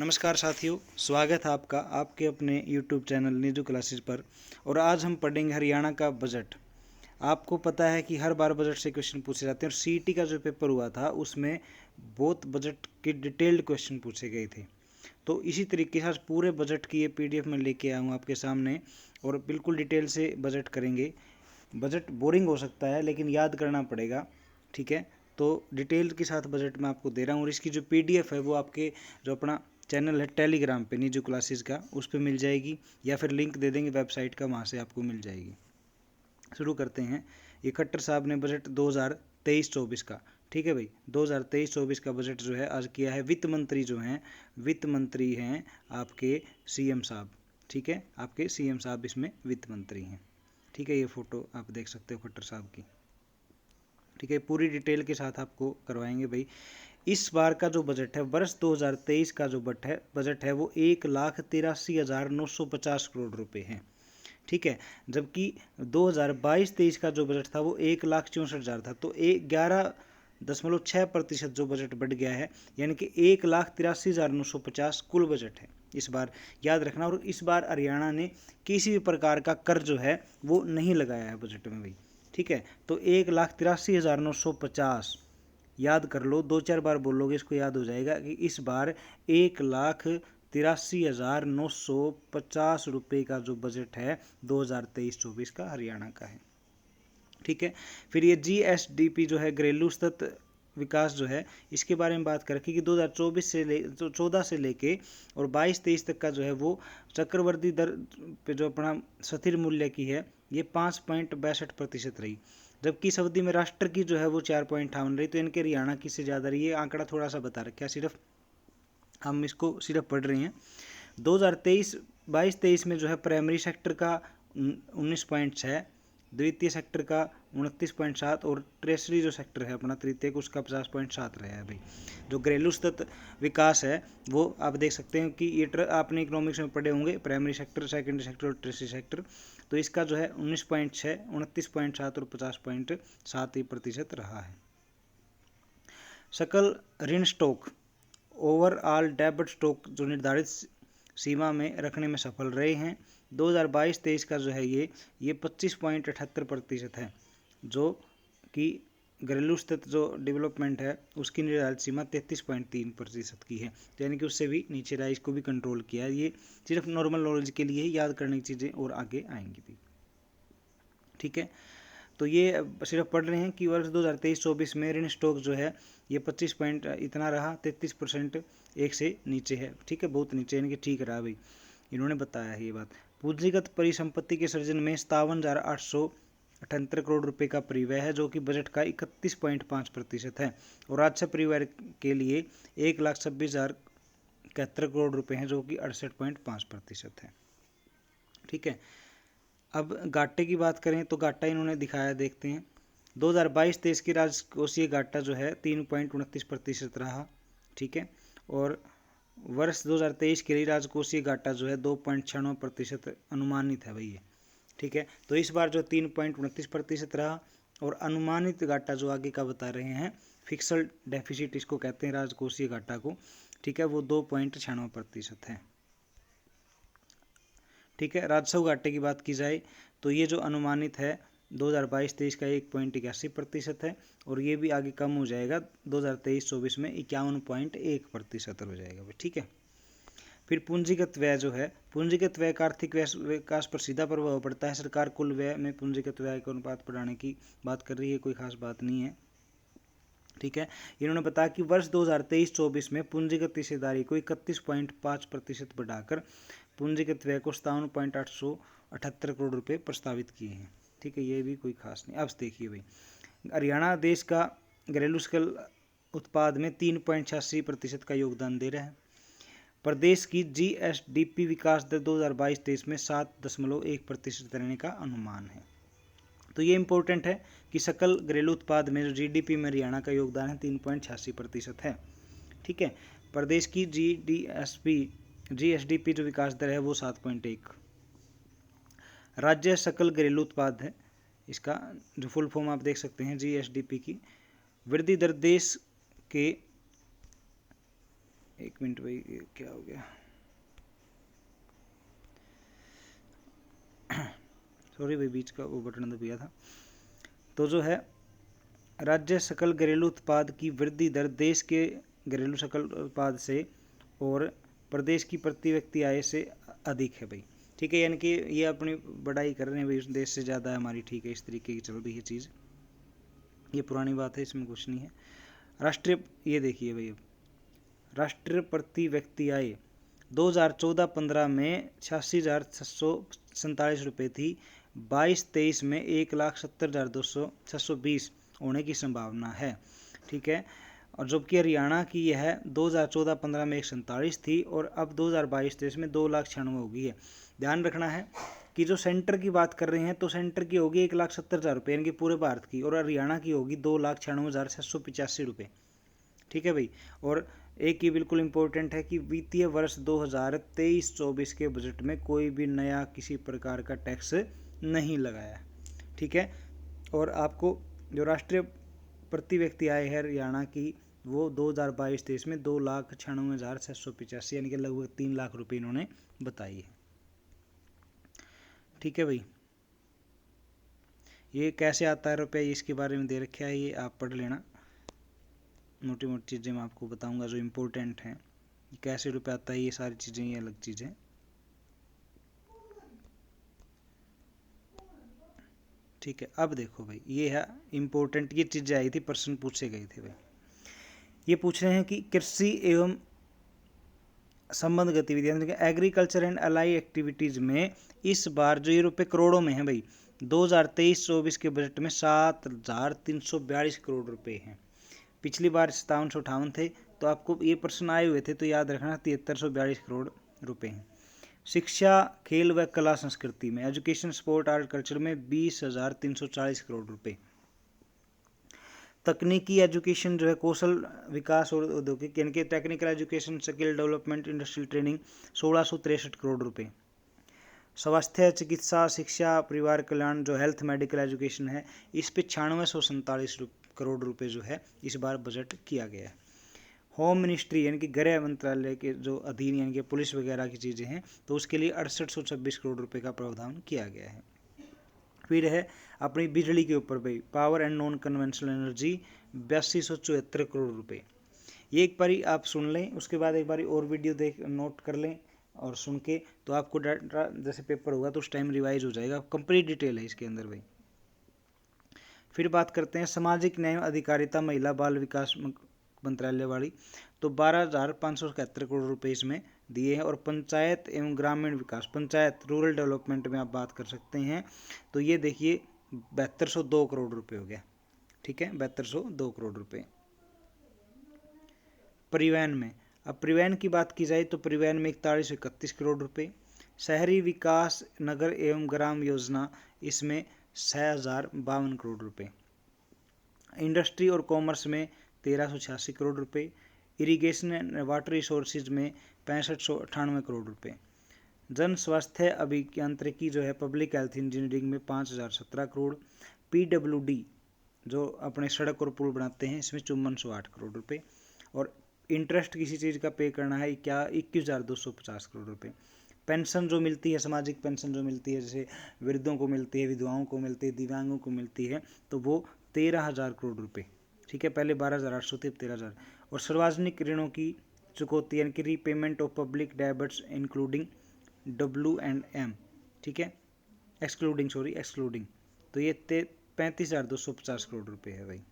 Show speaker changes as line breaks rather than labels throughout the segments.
नमस्कार साथियों, स्वागत है आपका आपके अपने YouTube चैनल नीजू क्लासेस पर। और आज हम पढ़ेंगे हरियाणा का बजट। आपको पता है कि हर बार बजट से क्वेश्चन पूछे जाते हैं और सीईटी का जो पेपर हुआ था उसमें बहुत बजट के डिटेल्ड क्वेश्चन पूछे गए थे। तो इसी तरीके से आज पूरे बजट की ये PDF में लेके आया हूँ आपके सामने और बिल्कुल डिटेल से बजट करेंगे। बजट बोरिंग हो सकता है लेकिन याद करना पड़ेगा, ठीक है। तो डिटेल के साथ बजट मैं आपको दे रहा हूँ और इसकी जो PDF है वो आपके जो अपना चैनल है टेलीग्राम पे नीजू क्लासेस का, उस पर मिल जाएगी या फिर लिंक दे देंगे वेबसाइट का, वहाँ से आपको मिल जाएगी। शुरू करते हैं। ये खट्टर साहब ने बजट 2023-24 का, ठीक है भाई, 2023-24 का बजट जो है आज किया है। वित्त मंत्री जो हैं, वित्त मंत्री हैं आपके CM साहब, ठीक है, आपके CM साहब इसमें वित्त मंत्री हैं, ठीक है। ये फोटो आप देख सकते हो खट्टर साहब की, ठीक है। पूरी डिटेल के साथ आपको करवाएंगे भाई। इस बार का जो बजट है, वर्ष 2023 का जो बजट है वो 1,83,950 करोड़ रुपए है, ठीक है। जबकि 2022-23 का जो बजट था वो 1,64,000 था। तो 11.6% जो बजट बढ़ गया है, यानी कि 1,83,950 कुल बजट है इस बार, याद रखना। और इस बार हरियाणा ने किसी भी प्रकार का कर जो है वो नहीं लगाया है बजट में भाई, ठीक है। तो 1,83,950 याद कर लो, 2-4 बार बोलोगे इसको याद हो जाएगा कि इस बार 1,83,950 रुपये का जो बजट है 2023-24 का हरियाणा का है, ठीक है। फिर ये GSDP जो है, घरेलू सतत विकास जो है, इसके बारे में बात करें कि 2014 से लेके और 22-23 तक का जो है वो चक्रवृद्धि दर पे जो अपना स्थिर मूल्य की है ये 5.62% रही। जबकि इस अवधि में राष्ट्र की जो है वो 4.58 रही। तो इनके हरियाणा की से ज़्यादा रही। ये आंकड़ा थोड़ा सा बता रखा है, सिर्फ हम इसको सिर्फ पढ़ रहे हैं। 2022-23 में जो है प्राइमरी सेक्टर का 19.6, द्वितीय सेक्टर का 29.7 और ट्रेसरी जो सेक्टर है अपना तृतीयक उसका 50.7 रहा है भाई। जो घरेलू सतत विकास है वो आप देख सकते हैं कि ये आपने इकोनॉमिक्स में पढ़े होंगे, प्राइमरी सेक्टर, सेकेंडरी सेक्टर और ट्रेसरी सेक्टर। तो इसका जो है 19.6, 29.7 और 50.7% रहा है। सकल ऋण स्टॉक, ओवरऑल डेब्ट स्टॉक जो निर्धारित सीमा में रखने में सफल रहे हैं। 2022-23 का जो है ये 25.78% है, जो कि घरेलू स्थित जो डेवलपमेंट है उसकी निर्धारित सीमा 33.3% की है, यानी कि उससे भी नीचे रहा। इसको भी कंट्रोल किया है। ये सिर्फ नॉर्मल नॉलेज के लिए ही, याद करने की चीज़ें और आगे आएंगी भी, ठीक है। तो ये सिर्फ पढ़ रहे हैं कि वर्ष 2023-24 में ऋण स्टॉक जो है ये 25 पॉइंट इतना रहा, 33% एक से नीचे है, ठीक है, बहुत नीचे, यानी कि ठीक रहा भाई। इन्होंने बताया है ये बात। पूंजीगत परिसंपत्ति के सृजन में 57,878 करोड़ रुपए का परिव्यय है, जो कि बजट का 31.5% है। और राजस्व परिवार के लिए 1,26,071 करोड़ रुपए हैं, जो कि 68.5% है, ठीक है। अब घाटे की बात करें तो घाटा इन्होंने दिखाया, देखते हैं। 2022-23 की राजकोषीय घाटा जो है 3.29% रहा, ठीक है। और वर्ष 2023 के लिए राजकोषीय घाटा जो है 2.96% अनुमानित है भैया, ठीक है। तो इस बार जो 3.29% रहा और अनुमानित घाटा जो आगे का बता रहे हैं, फिक्स्ड डेफिसिट इसको कहते हैं राजकोषीय घाटा को, ठीक है, वो 2.96% है, ठीक है। राजस्व घाटे की बात की जाए तो ये जो अनुमानित है 2022-23 का 1.81% है और ये भी आगे कम हो जाएगा 2023-24 में 51.1% हो जाएगा, ठीक है। फिर पूंजीगत व्यय जो है, पूंजीगत व्यय का आर्थिक विकास पर सीधा प्रभाव पड़ता है। सरकार कुल व्यय में पूंजीगत व्यय का अनुपात बढ़ाने की बात कर रही है, कोई खास बात नहीं है, ठीक है। इन्होंने बताया कि वर्ष 2023-24 में पूंजीगत हिस्सेदारी को 31.5% बढ़ाकर पूंजीगत व्यय को 57.878 करोड़ रुपए प्रस्तावित किए हैं, ठीक है। ये भी कोई खास नहीं। अब देखिए भाई, हरियाणा देश का घरेलू सकल उत्पाद में 3.86% का योगदान दे रहा है। प्रदेश की GSDP विकास दर 2022-23 में 7.1% रहने का अनुमान है। तो ये इंपॉर्टेंट है कि सकल घरेलू उत्पाद में जो GDP में हरियाणा का योगदान है 3.86% है, ठीक है। प्रदेश की GSDP जो विकास दर है वो 7.1। राज्य सकल घरेलू उत्पाद है, इसका जो फुल फॉर्म आप देख सकते हैं GSDP की। वृद्धि दर देश के एक मिनट भाई, ये क्या हो गया, सॉरी भाई, बीच का वो बटन दबिया था। तो जो है राज्य सकल घरेलू उत्पाद की वृद्धि दर देश के घरेलू सकल उत्पाद से और प्रदेश की प्रति व्यक्ति आय से अधिक है भाई। ठीक है, यानी कि ये अपनी बढ़ाई कर रहे हैं भाई, उस देश से ज़्यादा है हमारी। ठीक है, इस तरीके की चल रही है चीज़, ये पुरानी बात है, इसमें कुछ नहीं है। राष्ट्रीय, ये देखिए भाई, अब राष्ट्रीय प्रति व्यक्ति आय 2014-15 में 86,647 रुपये थी, 22-23 में 1,70,620 होने की संभावना है। ठीक है, और जबकि हरियाणा की यह 2014-15 में 147 थी और अब 2022-23 में 2,96,000 हो गई है। ध्यान रखना है कि जो सेंटर की बात कर रहे हैं तो सेंटर की होगी 1,70,000 रुपये, यानी कि पूरे भारत की, और हरियाणा की होगी 2,96,685 रुपये। ठीक है भाई, और एक ये बिल्कुल इम्पोर्टेंट है कि वित्तीय वर्ष 2023-24 के बजट में कोई भी नया किसी प्रकार का टैक्स नहीं लगाया। ठीक है, और आपको जो राष्ट्रीय प्रति व्यक्ति आय है हरियाणा की, वो 2022-23 में 2,96,685 यानी कि लगभग 3 लाख रुपये इन्होंने बताई है। ठीक है भाई, ये कैसे आता है रुपये, इसके बारे में दे रखा है, ये आप पढ़ लेना। मोटी मोटी चीज़ें मैं आपको बताऊंगा जो इम्पोर्टेंट हैं, कैसे रुपये आता है, ये सारी चीज़ें, ये अलग चीज़ें। ठीक है, अब देखो भाई, ये है इम्पोर्टेंट, ये चीज़ें आई थी, प्रश्न पूछे गए थे भाई। ये पूछ रहे हैं कि कृषि एवं संबंध गतिविधियां, एग्रीकल्चर एंड अलाई एक्टिविटीज़ में इस बार जो ये रुपये करोड़ों में है भाई, 2023-24 के बजट में 7,342 करोड़ रुपए हैं। पिछली बार 5758 थे, तो आपको ये प्रश्न आए हुए थे तो याद रखना 7342 करोड़ रुपए हैं। शिक्षा, खेल व कला संस्कृति में, एजुकेशन, स्पोर्ट, आर्ट, कल्चर में 20,340 करोड़ रुपए। तकनीकी एजुकेशन जो है, कौशल विकास और औद्योगिक, यानी कि technical education, skill development, industrial training, 1663 crore रुपए। स्वास्थ्य, चिकित्सा, शिक्षा, परिवार कल्याण, जो हेल्थ मेडिकल एजुकेशन है, इस पे 9647 करोड़ रुपए जो है इस बार बजट किया गया है। होम मिनिस्ट्री यानी कि गृह मंत्रालय के जो अधीन, यानी कि पुलिस वगैरह की चीज़ें हैं, तो उसके लिए 6826 करोड़ रुपए का प्रावधान किया गया है। फिर है अपनी बिजली के ऊपर भाई, power and non conventional energy, 8274 crore रुपए। ये एक बारी आप सुन लें, उसके बाद एक बारी और वीडियो देख नोट कर लें और सुन के, तो आपको डाटा जैसे पेपर होगा तो उस टाइम रिवाइज हो जाएगा, कंप्लीट डिटेल है इसके अंदर भाई। फिर बात करते हैं सामाजिक न्याय, अधिकारिता, महिला बाल विकास मंत्रालय वाली, तो 12,571 करोड़ रुपए इसमें दिए हैं। और पंचायत एवं ग्रामीण विकास, पंचायत रूरल डेवलपमेंट में आप बात कर सकते हैं, तो ये देखिए 7202 करोड़ रुपए हो गया। ठीक है, 7202 करोड़ रुपए। परिवहन में, अब परिवहन की बात की जाए तो परिवहन में 4131 करोड़ रुपए। शहरी विकास, नगर एवं ग्राम योजना, इसमें 6,052 करोड़ रुपए। इंडस्ट्री और कॉमर्स में 1,386 करोड़ रुपए। इरिगेशन एंड वाटर रिसोर्सेज में 6598 करोड़ रुपए। जन स्वास्थ्य अभियांत्रिकी जो है, पब्लिक हेल्थ इंजीनियरिंग में 5,017 करोड़। PWD जो अपने सड़क और पुल बनाते हैं, इसमें 5408 करोड़ रुपए। और इंटरेस्ट किसी चीज़ का पे करना है क्या, 21,250 करोड़ रुपए। पेंशन जो मिलती है, सामाजिक पेंशन जो मिलती है, जैसे वृद्धों को मिलती है, विधवाओं को मिलती है, दिव्यांगों को मिलती है, तो वो 13,000 करोड़ रुपए। ठीक है, पहले 12,800 थे, अब 13,000। और सार्वजनिक ऋणों की चुकौती यानी कि repayment of public debts including W&M, ठीक है, एक्सक्लूडिंग, तो ये 35,250 करोड़ रुपए है भाई।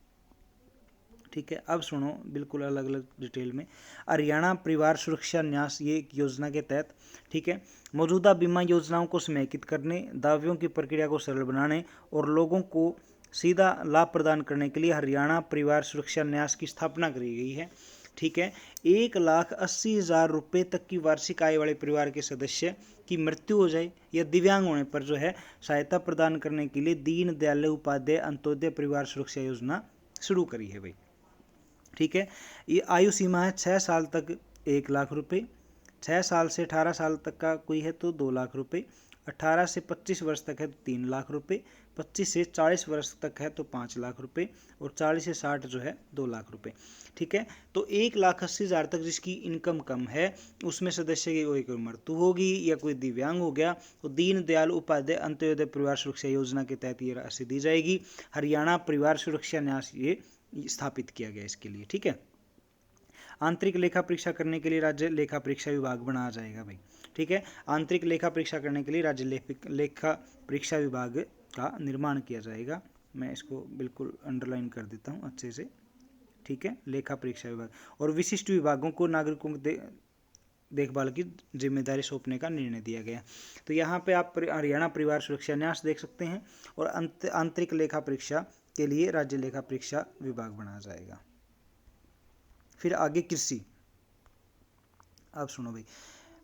ठीक है, अब सुनो बिल्कुल अलग अलग डिटेल में। हरियाणा परिवार सुरक्षा न्यास, ये एक योजना के तहत, ठीक है, मौजूदा बीमा योजनाओं को समेकित करने, दावों की प्रक्रिया को सरल बनाने और लोगों को सीधा लाभ प्रदान करने के लिए हरियाणा परिवार सुरक्षा न्यास की स्थापना करी गई है। ठीक है, 1,80,000 रुपये तक की वार्षिक आय वाले परिवार के सदस्य की मृत्यु हो जाए या दिव्यांग होने पर जो है सहायता प्रदान करने के लिए दीन दयाल उपाध्याय अंत्योदय परिवार सुरक्षा योजना शुरू करी है भाई। ठीक है, ये आयु सीमा है 6 साल तक 1 लाख रुपए, 6 साल से 18 साल तक का कोई है तो 2 लाख रुपए, 18 से 25 वर्ष तक है तो 3 लाख रुपए, 25 से 40 वर्ष तक है तो 5 लाख रुपए, और 40 से 60 जो है 2 लाख रुपए। ठीक है, तो 1,80,000 तक जिसकी इनकम कम है उसमें सदस्य की कोई मृत्यु होगी या कोई दिव्यांग हो गया तो दीनदयाल उपाध्याय अंत्योदय परिवार सुरक्षा योजना के तहत ये राशि दी जाएगी। हरियाणा परिवार सुरक्षा न्यास ये स्थापित किया गया इसके लिए। ठीक है, आंतरिक लेखा परीक्षा करने के लिए राज्य लेखा परीक्षा विभाग बनाया जाएगा भाई। ठीक है, आंतरिक लेखा परीक्षा करने के लिए राज्य लेखा परीक्षा विभाग का निर्माण किया जाएगा। मैं इसको बिल्कुल अंडरलाइन कर देता हूँ अच्छे से। ठीक है, लेखा परीक्षा विभाग और विशिष्ट विभागों को नागरिकों की देखभाल की जिम्मेदारी सौंपने का निर्णय दिया गया। तो यहाँ पे आप हरियाणा परिवार सुरक्षा न्यास देख सकते हैं और आंतरिक लेखा परीक्षा के लिए राज्य लेखा परीक्षा विभाग बनाया जाएगा। फिर आगे कृषि, अब सुनो भाई,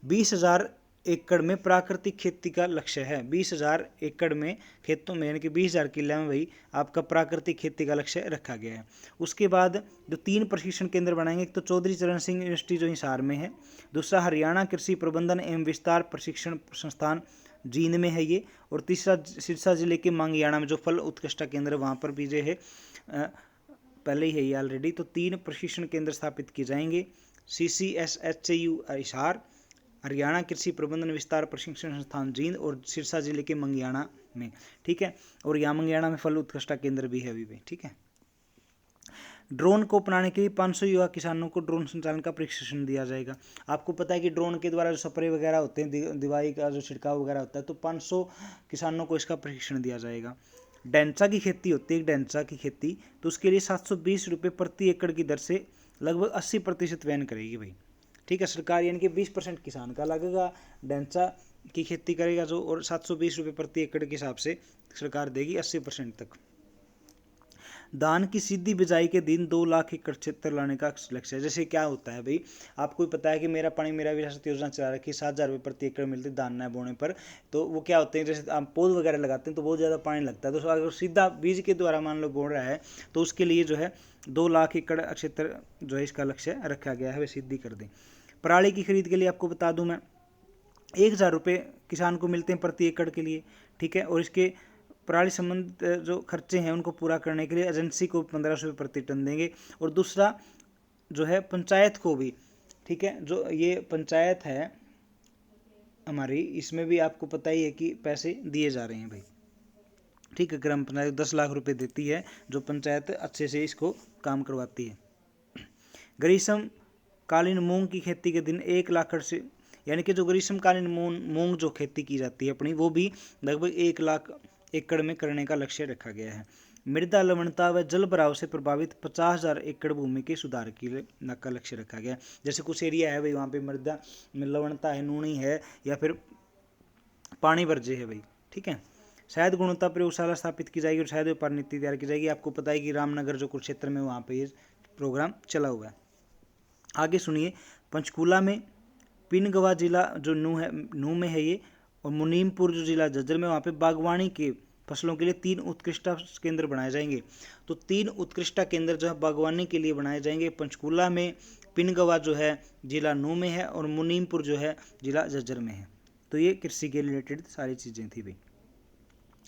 20,000 एकड़ में प्राकृतिक खेती का लक्ष्य है। 20,000 एकड़ में खेतों में यानी कि 20,000 किले में भाई आपका प्राकृतिक खेती का लक्ष्य रखा गया है। उसके बाद जो 3 प्रशिक्षण केंद्र बनाएंगे, एक तो चौधरी चरण सिंह यूनिवर्सिटी जो हिसार में है, दूसरा हरियाणा कृषि प्रबंधन एवं विस्तार प्रशिक्षण संस्थान जींद में है ये, और तीसरा सिरसा जिले के मांगियाना में जो फल उत्कृष्टता केंद्र वहाँ पर भी जो है पहले ही है ये ऑलरेडी। तो 3 प्रशिक्षण केंद्र स्थापित किए जाएंगे, CCSHU हिसार, हरियाणा कृषि प्रबंधन विस्तार प्रशिक्षण संस्थान जींद और सिरसा जिले के मंगियाना में। ठीक है, और यहाँ मंगियाना में फल उत्कृष्टता केंद्र भी है अभी भी। ठीक है, ड्रोन को अपनाने के लिए 500 युवा किसानों को ड्रोन संचालन का प्रशिक्षण दिया जाएगा। आपको पता है कि ड्रोन के द्वारा जो स्प्रे वगैरह होते हैं, दवाई का जो छिड़काव वगैरह होता है, तो 500 किसानों को इसका प्रशिक्षण दिया जाएगा। डेंसा की खेती होती है, डेंसा की खेती, तो उसके लिए 720 रुपये प्रति एकड़ की दर से लगभग 80% वहन करेगी भाई। ठीक है, सरकार यानी कि 20% किसान का लगेगा, डेंसा की खेती करेगा जो, और 720 रुपये प्रति एकड़ के हिसाब से सरकार देगी 80% तक। धान की सीधी बिजाई के दिन 2 लाख एकड़ क्षेत्र लाने का लक्ष्य है। जैसे क्या होता है भाई, आपको पता है कि मेरा पानी मेरा विरासत योजना चला रखी, 7,000 रुपये प्रति एकड़ मिलते धान न बोने पर। तो वो क्या होते हैं, जैसे आप पौध वगैरह लगाते हैं तो बहुत ज़्यादा पानी लगता है, तो अगर सीधा बीज के द्वारा मान लो बोल रहा है तो उसके लिए जो है 2 लाख एकड़ क्षेत्र जो है इसका लक्ष्य रखा गया है, वे सिद्धि कर दें। पराली की खरीद के लिए आपको बता दूं मैं 1,000 रुपये किसान को मिलते हैं प्रति एकड़ के लिए। ठीक है, और इसके पराली संबंधित जो खर्चे हैं उनको पूरा करने के लिए एजेंसी को 1,500 रुपये प्रति टन देंगे। और दूसरा जो है पंचायत को भी, ठीक है, जो ये पंचायत है हमारी, इसमें भी आपको पता ही है कि पैसे दिए जा रहे हैं भाई। ठीक है, ग्राम पंचायत 10 लाख रुपए देती है, जो पंचायत अच्छे से इसको काम करवाती है। ग्रीष्मकालीन मूंग की खेती के दिन 1 लाख से, यानी कि जो ग्रीष्मकालीन मूंग जो खेती की जाती है अपनी, वो भी लगभग 1 लाख एकड़ में करने का लक्ष्य रखा गया है। मृदा लवणता व जल भराव से प्रभावित 50,000 एकड़ भूमि के सुधार का लक्ष्य रखा गया है। जैसे कुछ एरिया है भाई वहाँ पे मृदा में लवणता है, नूनी है, या फिर पानी वर्ज्य है भाई। ठीक है, शायद गुणवत्ता प्रयोगशाला स्थापित की जाएगी और शायद व्यापार नीति तैयार की जाएगी। आपको पता है कि रामनगर जो कुरुक्षेत्र में वहाँ पे ये प्रोग्राम चला हुआ है। आगे सुनिए, पंचकूला में पिनगवा जिला जो नू में है ये, और मुनीमपुर जो जिला झज्जर में, वहाँ पे बागवानी के फसलों के लिए 3 उत्कृष्टता केंद्र बनाए जाएंगे। तो 3 उत्कृष्टता केंद्र जो है बागवानी के लिए बनाए जाएंगे पंचकूला में, पिनगवा जो है जिला नू में है, और मुनीमपुर जो है जिला झज्जर में है। तो ये कृषि के रिलेटेड सारी चीज़ें थी भाई।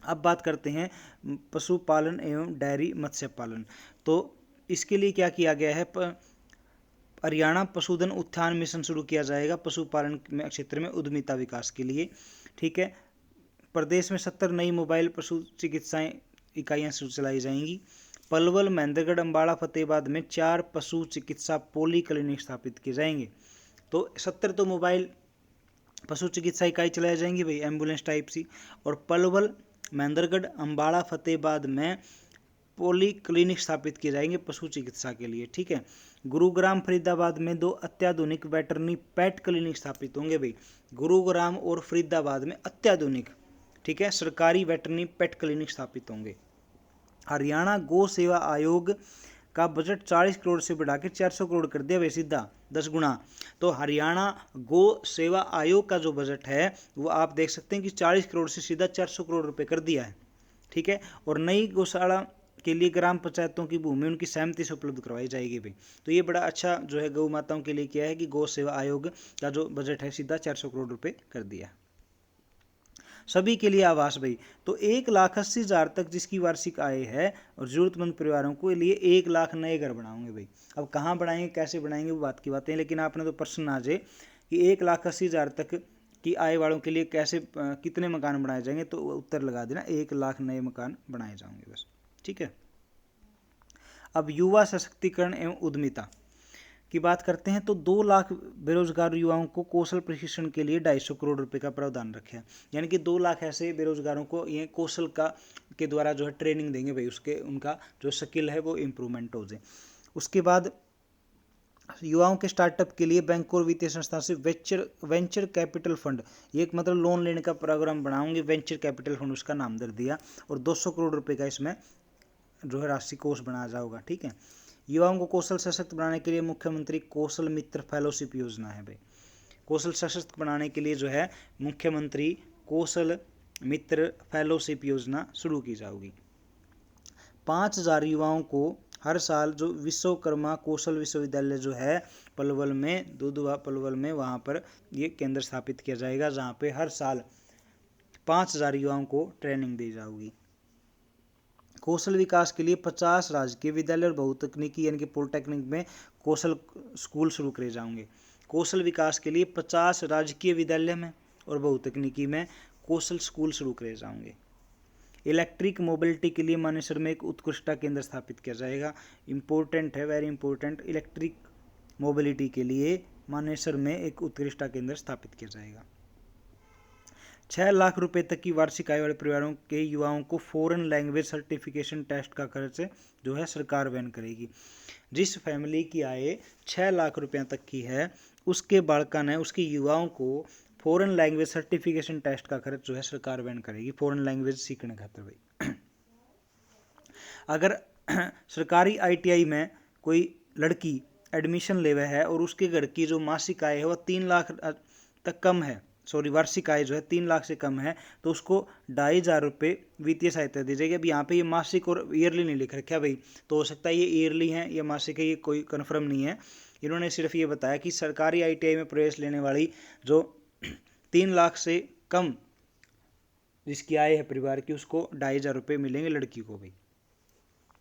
अब बात करते हैं पशुपालन एवं डेयरी मत्स्य पालन। तो इसके लिए क्या किया गया है, हरियाणा पशुधन उत्थान मिशन शुरू किया जाएगा पशुपालन क्षेत्र में उद्यमिता विकास के लिए। ठीक है, प्रदेश में 70 नई मोबाइल पशु चिकित्साएं इकाइयाँ चलाई जाएंगी। पलवल, महेंद्रगढ़, अम्बाड़ा, फतेहाबाद में 4 पशु चिकित्सा पोली क्लिनिक स्थापित किए जाएंगे। तो 70 तो मोबाइल पशु चिकित्सा इकाई चलाई जाएंगी भाई, एम्बुलेंस टाइप सी। और पलवल, महेंद्रगढ़, अम्बाड़ा, फतेहाबाद में पोली क्लिनिक स्थापित किए जाएंगे पशु चिकित्सा के लिए। ठीक है, गुरुग्राम, फरीदाबाद में 2 अत्याधुनिक वेटरनरी पेट क्लिनिक स्थापित होंगे भाई। गुरुग्राम और फरीदाबाद में अत्याधुनिक, ठीक है, सरकारी वेटरनरी पेट क्लिनिक स्थापित होंगे। हरियाणा गौ सेवा आयोग का बजट 40 करोड़ से बढ़ा के 400 करोड़ कर दिया भाई, सीधा 10 गुना। तो हरियाणा गौ सेवा आयोग का जो बजट है वो आप देख सकते हैं कि 40 करोड़ से सीधा 400 करोड़ रुपए कर दिया है। ठीक है, और नई गौशाला के लिए ग्राम पंचायतों की भूमि उनकी सहमति से उपलब्ध करवाई जाएगी भाई। तो ये बड़ा अच्छा जो है गौ माताओं के लिए किया है कि गौ सेवा आयोग का जो बजट है सीधा 400 करोड़ रुपए कर दिया। सभी के लिए आवास भाई। तो 1,80,000 तक जिसकी वार्षिक आय है और जरूरतमंद परिवारों के लिए 1 लाख नए घर बनाएंगे भाई। अब कहाँ बनाएंगे, कैसे बनाएंगे, वो बात की बातें हैं, लेकिन आपने तो प्रश्न आ जाए कि 1,80,000 तक की आय वालों के लिए कैसे कितने मकान बनाए जाएंगे, तो उत्तर लगा देना 1 लाख नए मकान बनाए जाएंगे बस। ठीक है। अब युवा सशक्तिकरण एवं उद्यमिता की बात करते हैं। तो 2 लाख बेरोजगार युवाओं को कौशल प्रशिक्षण के लिए 250 करोड़ रुपए का प्रावधान रखा है। यानी कि 2 लाख ऐसे बेरोजगारों को ये कौशल का के द्वारा जो है ट्रेनिंग देंगे भाई, उसके उनका जो स्किल है वो इम्प्रूवमेंट हो जाए। उसके बाद युवाओं के स्टार्टअप के लिए बैंक और वित्तीय संस्था से वेंचर कैपिटल फंड, ये एक मतलब लोन लेने का प्रोग्राम बनाऊंगे, वेंचर कैपिटल फंड उसका नाम दे दिया, और 200 करोड़ रुपए का इसमें जो है राशि कोष बनाया जाएगा। ठीक है। युवाओं को कौशल सशक्त बनाने के लिए मुख्यमंत्री कौशल मित्र फेलोशिप योजना है भाई। कौशल सशक्त बनाने के लिए जो है मुख्यमंत्री कौशल मित्र फेलोशिप योजना शुरू की जाएगी। 5,000 युवाओं को हर साल जो विश्वकर्मा कौशल विश्वविद्यालय जो है पलवल में, दुधवा पलवल में, वहाँ पर ये केंद्र स्थापित किया जाएगा, जहाँ पे हर साल 5,000 युवाओं को ट्रेनिंग दी जाएगी। कौशल विकास के लिए 50 राजकीय विद्यालय और बहुतकनीकी यानी कि पॉलिटेक्निक में कौशल स्कूल शुरू करे जाएंगे। कौशल विकास के लिए 50 राजकीय विद्यालय में और बहुतकनीकी में कौशल स्कूल शुरू करे जाएंगे। इलेक्ट्रिक मोबिलिटी के लिए मानेसर में एक उत्कृष्टता केंद्र स्थापित किया जाएगा। इंपॉर्टेंट है, वेरी इंपॉर्टेंट। इलेक्ट्रिक मोबिलिटी के लिए मानेसर में एक उत्कृष्टता केंद्र स्थापित किया जाएगा। 6 लाख रुपए तक की वार्षिक आय वाले परिवारों के युवाओं को फॉरेन लैंग्वेज सर्टिफिकेशन टेस्ट का खर्च जो है सरकार वहन करेगी। जिस फैमिली की आय 6 लाख रुपए तक की है, उसके बालका ने, उसके युवाओं को फॉरेन लैंग्वेज सर्टिफिकेशन टेस्ट का खर्च जो है सरकार वहन करेगी, फॉरेन लैंग्वेज सीखने खातिर भाई। अगर सरकारी ITI में कोई लड़की एडमिशन लेवे है और उसके घर की जो मासिक आय है वह 3 लाख तक कम है, वार्षिक आय जो है 3 लाख से कम है, तो उसको 2,500 रुपये वित्तीय सहायता दी जाएगी। अब यहाँ पे ये मासिक और ईयरली नहीं लिख रखा भाई, तो हो सकता है ये ईयरली है या मासिक है, ये कोई कन्फर्म नहीं है। इन्होंने सिर्फ ये बताया कि सरकारी ITI में प्रवेश लेने वाली जो 3 लाख से कम जिसकी आय है परिवार की, उसको 2,500 रुपये मिलेंगे लड़की को भी।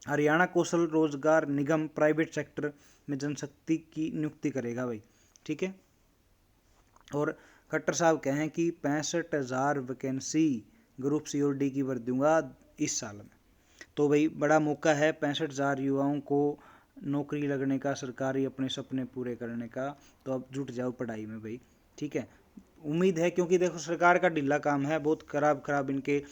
हरियाणा कौशल रोजगार निगम प्राइवेट सेक्टर में जनशक्ति की नियुक्ति करेगा भाई। ठीक है। और खट्टर साहब कहें कि 65,000 वैकेंसी ग्रुप C और D की भर दूंगा इस साल में। तो भाई बड़ा मौका है 65,000 युवाओं को नौकरी लगने का, सरकारी अपने सपने पूरे करने का। तो अब जुट जाओ पढ़ाई में भाई। ठीक है। उम्मीद है, क्योंकि देखो सरकार का ढीला काम है, बहुत खराब इनके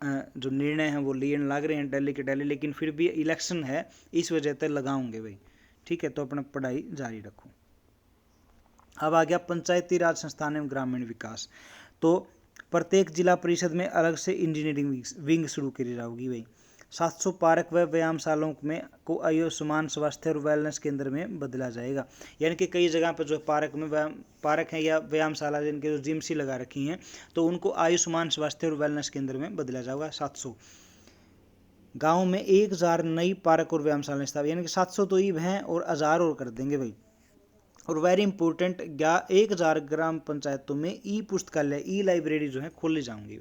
जो निर्णय हैं वो लिए लग रहे हैं दिल्ली के दिल्ली, लेकिन फिर भी इलेक्शन है इस वजह से लगाऊंगे भाई। ठीक है। तो अपना पढ़ाई जारी रखो। अब आ गया पंचायती राज संस्थान एवं ग्रामीण विकास। तो प्रत्येक जिला परिषद में अलग से इंजीनियरिंग विंग शुरू करी जाएगी भाई। 700 पार्क व व्यायामशालाओं में को आयुष्मान स्वास्थ्य और वेलनेस केंद्र में बदला जाएगा। यानी कि कई जगह पर जो पार्क है या व्यायामशाला जिनके जो जिम सी लगा रखी हैं, तो उनको आयुष्मान स्वास्थ्य और वेलनेस केंद्र में बदला जाएगा। 700 गाँव में 1,000 नई पार्क और व्यायामशाला स्थापित, यानी कि 700 तो ईब हैं और 1,000 और कर देंगे भाई। और वेरी इंपॉर्टेंट 1,000 ग्राम पंचायतों में पुस्तकालय लाइब्रेरी जो है खोली जाएंगी।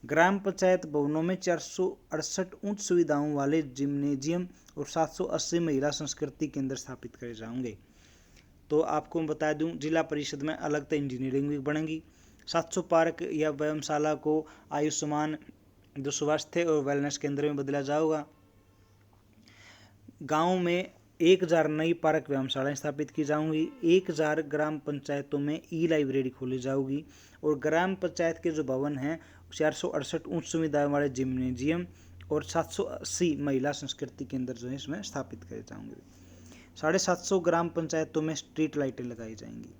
ग्राम पंचायत भवनों में 468 उच्च सुविधाओं वाले जिम्नेजियम और 780 महिला संस्कृति केंद्र स्थापित करे जाएंगे। तो आपको मैं बता दूं, जिला परिषद में अलग तो इंजीनियरिंग भी बनेगी। 700 पार्क या व्यायामशाला को आयुष्मान जो स्वास्थ्य और वेलनेस केंद्र में बदला जाएगा। गाँव में 1,000 नई पार्क व्यायामशालाएं स्थापित की जाऊंगी। 1,000 ग्राम पंचायतों में लाइब्रेरी खोली जाऊगी। और ग्राम पंचायत के जो भवन हैं 468 उच्च सुविधाओं वाले जिम्नेजियम और 780 महिला संस्कृति केंद्र जो है इसमें स्थापित करे जाएंगे। 750 ग्राम पंचायतों में स्ट्रीट लाइटें लगाई जाएंगी।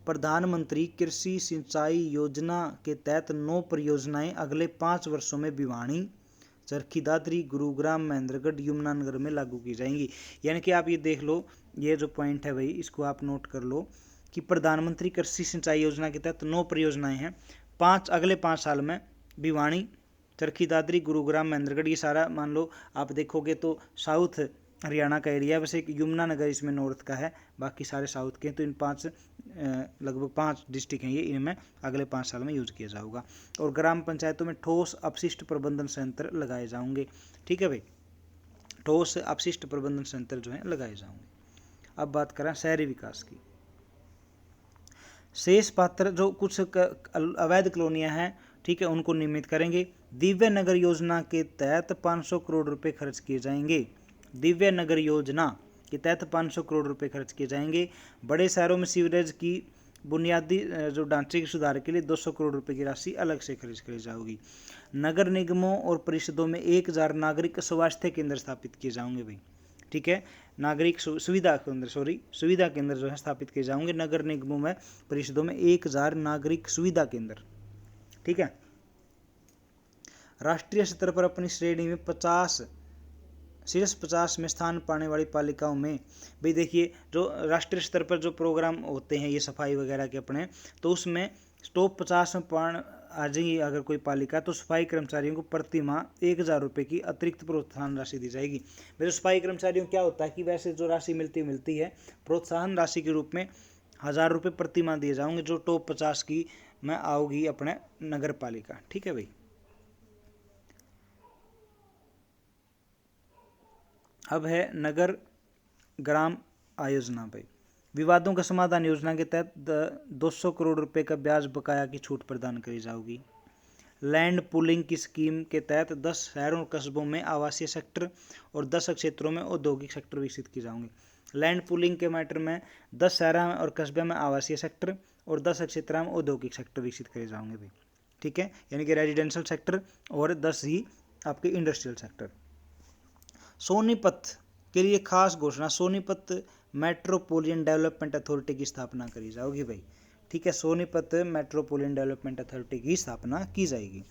प्रधानमंत्री कृषि सिंचाई योजना के तहत 9 परियोजनाएं अगले 5 वर्षों में भिवानी, चरखी दादरी, गुरुग्राम, महेंद्रगढ़, यमुनानगर में लागू की जाएंगी। यानी कि आप ये देख लो, ये जो पॉइंट है भाई इसको आप नोट कर लो कि प्रधानमंत्री कृषि सिंचाई योजना के तहत 9 परियोजनाएं हैं। अगले 5 साल में भिवानी, चरखी दादरी, गुरुग्राम, महेंद्रगढ़, ये सारा मान लो आप देखोगे तो साउथ हरियाणा का एरिया, वैसे एक यमुनानगर इसमें नॉर्थ का है, बाकी सारे साउथ के। तो इन 5 लगभग 5 डिस्ट्रिक्ट हैं ये, इनमें अगले 5 साल में यूज किया जाऊगा। और ग्राम पंचायतों में ठोस अपशिष्ट प्रबंधन संयंत्र लगाए जाएंगे। ठीक है भाई, ठोस अपशिष्ट प्रबंधन संयंत्र जो है लगाए जाएंगे। अब बात करें शहरी विकास की। शेष पात्र जो कुछ अवैध कॉलोनियां हैं, ठीक है, उनको नियमित करेंगे। दिव्य नगर योजना के तहत 500 करोड़ रुपए खर्च किए जाएंगे। दिव्य नगर योजना के तहत 500 करोड़ रुपए खर्च किए जाएंगे। बड़े शहरों में सीवरेज की बुनियादी जो ढांचे के सुधार के लिए 200 करोड़ रुपए की राशि अलग से खर्च की जाएगी। नगर निगमों और परिषदों में 1000 नागरिक स्वास्थ्य केंद्र स्थापित किए जाएंगे भाई। ठीक है, नागरिक सुविधा केंद्र जो है स्थापित किए जाएंगे नगर निगमों में, परिषदों में 1000 नागरिक सुविधा केंद्र। ठीक है, राष्ट्रीय स्तर पर अपनी श्रेणी में 50 में स्थान पाने वाली पालिकाओं में भाई देखिए, जो राष्ट्रीय स्तर पर जो प्रोग्राम होते हैं ये सफाई वगैरह के अपने, तो उसमें टॉप 50 में आ जाएगी अगर कोई पालिका, तो सफाई कर्मचारियों को प्रति माह 1000 रुपये की अतिरिक्त प्रोत्साहन राशि दी जाएगी। वैसे सफाई कर्मचारियों क्या होता है कि वैसे जो राशि मिलती है प्रोत्साहन राशि के रूप में 1000 रुपये प्रति माह दिए जाएंगे, जो टॉप 50 की में आओगी अपने नगर पालिका। ठीक है भाई, अब है नगर ग्राम आयोजना भाई। विवादों का समाधान योजना के तहत 200 करोड़ रुपए का ब्याज बकाया की छूट प्रदान करी जाएगी। लैंड पूलिंग की स्कीम के तहत 10 शहरों और कस्बों में आवासीय सेक्टर और 10 क्षेत्रों में औद्योगिक सेक्टर विकसित किए जाएंगे। लैंड पूलिंग के मैटर में 10 शहरों और कस्बे में आवासीय सेक्टर और 10 क्षेत्रों में औद्योगिक सेक्टर विकसित करे जाएंगे भाई। ठीक है, यानी कि रेजिडेंशियल सेक्टर और 10 ही आपके इंडस्ट्रियल सेक्टर। सोनीपत के लिए खास घोषणा, सोनीपत मेट्रोपोलियन डेवलपमेंट अथॉरिटी की स्थापना करी जाएगी भाई। ठीक है, सोनीपत मेट्रोपोलियन डेवलपमेंट अथॉरिटी की स्थापना की जाएगी।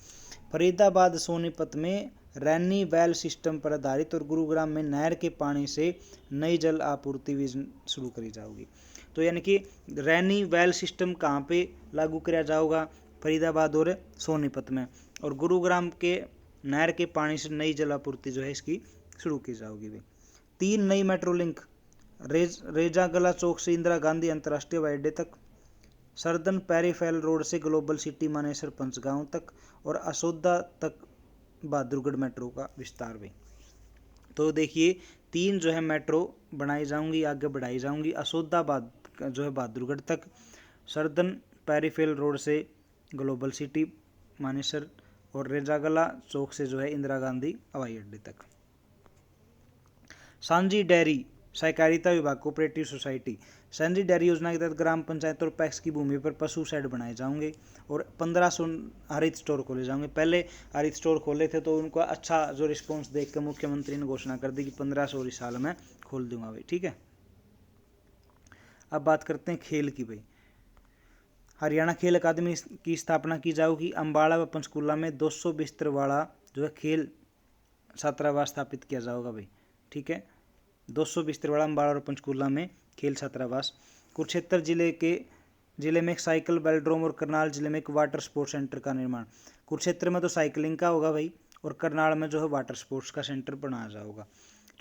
फरीदाबाद सोनीपत में रैनी वेल सिस्टम पर आधारित और गुरुग्राम में नहर के पानी से नई जल आपूर्ति भी शुरू करी जाएगी। तो यानी कि रैनी वेल सिस्टम कहाँ पे लागू किया जाएगा? फरीदाबाद और सोनीपत में, और गुरुग्राम के नहर के पानी से नई जल आपूर्ति जो है इसकी शुरू की जाएगी भाई। 3 नई मेट्रो लिंक रेजागला चौक से इंदिरा गांधी अंतर्राष्ट्रीय हवाई अड्डे तक, सरदन पेरीफेरल रोड से ग्लोबल सिटी मानेसर पंचगांव तक, और असोदा तक बहादुरगढ़ मेट्रो का विस्तार भी। तो देखिए 3 जो है मेट्रो बनाई जाऊंगी, आगे बढ़ाई जाऊंगी। असोदाबाद जो है बहादुरगढ़ तक, सरदन पेरीफेरल रोड से ग्लोबल सिटी मानेसर, और रेजागला चौक से जो है इंदिरा गांधी हवाई अड्डे तक। सांझी डेयरी सहकारिता विभाग कोऑपरेटिव सोसाइटी, सांझी डेयरी योजना के तहत ग्राम पंचायत और पैक्स की भूमि पर पशु शेड बनाए जाएंगे और 1500 हरित स्टोर खोले जाएंगे। पहले हरित स्टोर खोले थे तो उनको अच्छा जो रिस्पॉन्स देख कर मुख्यमंत्री ने घोषणा कर दी कि 1500 इस साल में खोल दूंगा भाई। ठीक है, अब बात करते हैं खेल की भाई। हरियाणा खेल अकादमी की स्थापना की जाएगी। अम्बाड़ा व पंचकूला में 200 बिस्तर वाला जो है खेल छात्रावास स्थापित किया जाएगा भाई। ठीक है, 200 बिस्तर वाला अम्बाड़ा और पंचकूला में खेल छात्रावास। कुरुक्षेत्र जिले में एक साइकिल वेलोड्रोम और करनाल जिले में एक वाटर स्पोर्ट्स सेंटर का निर्माण। कुरुक्षेत्र में तो साइकिलिंग का होगा भाई, और करनाल में जो है वाटर स्पोर्ट्स का सेंटर बनाया जाएगा।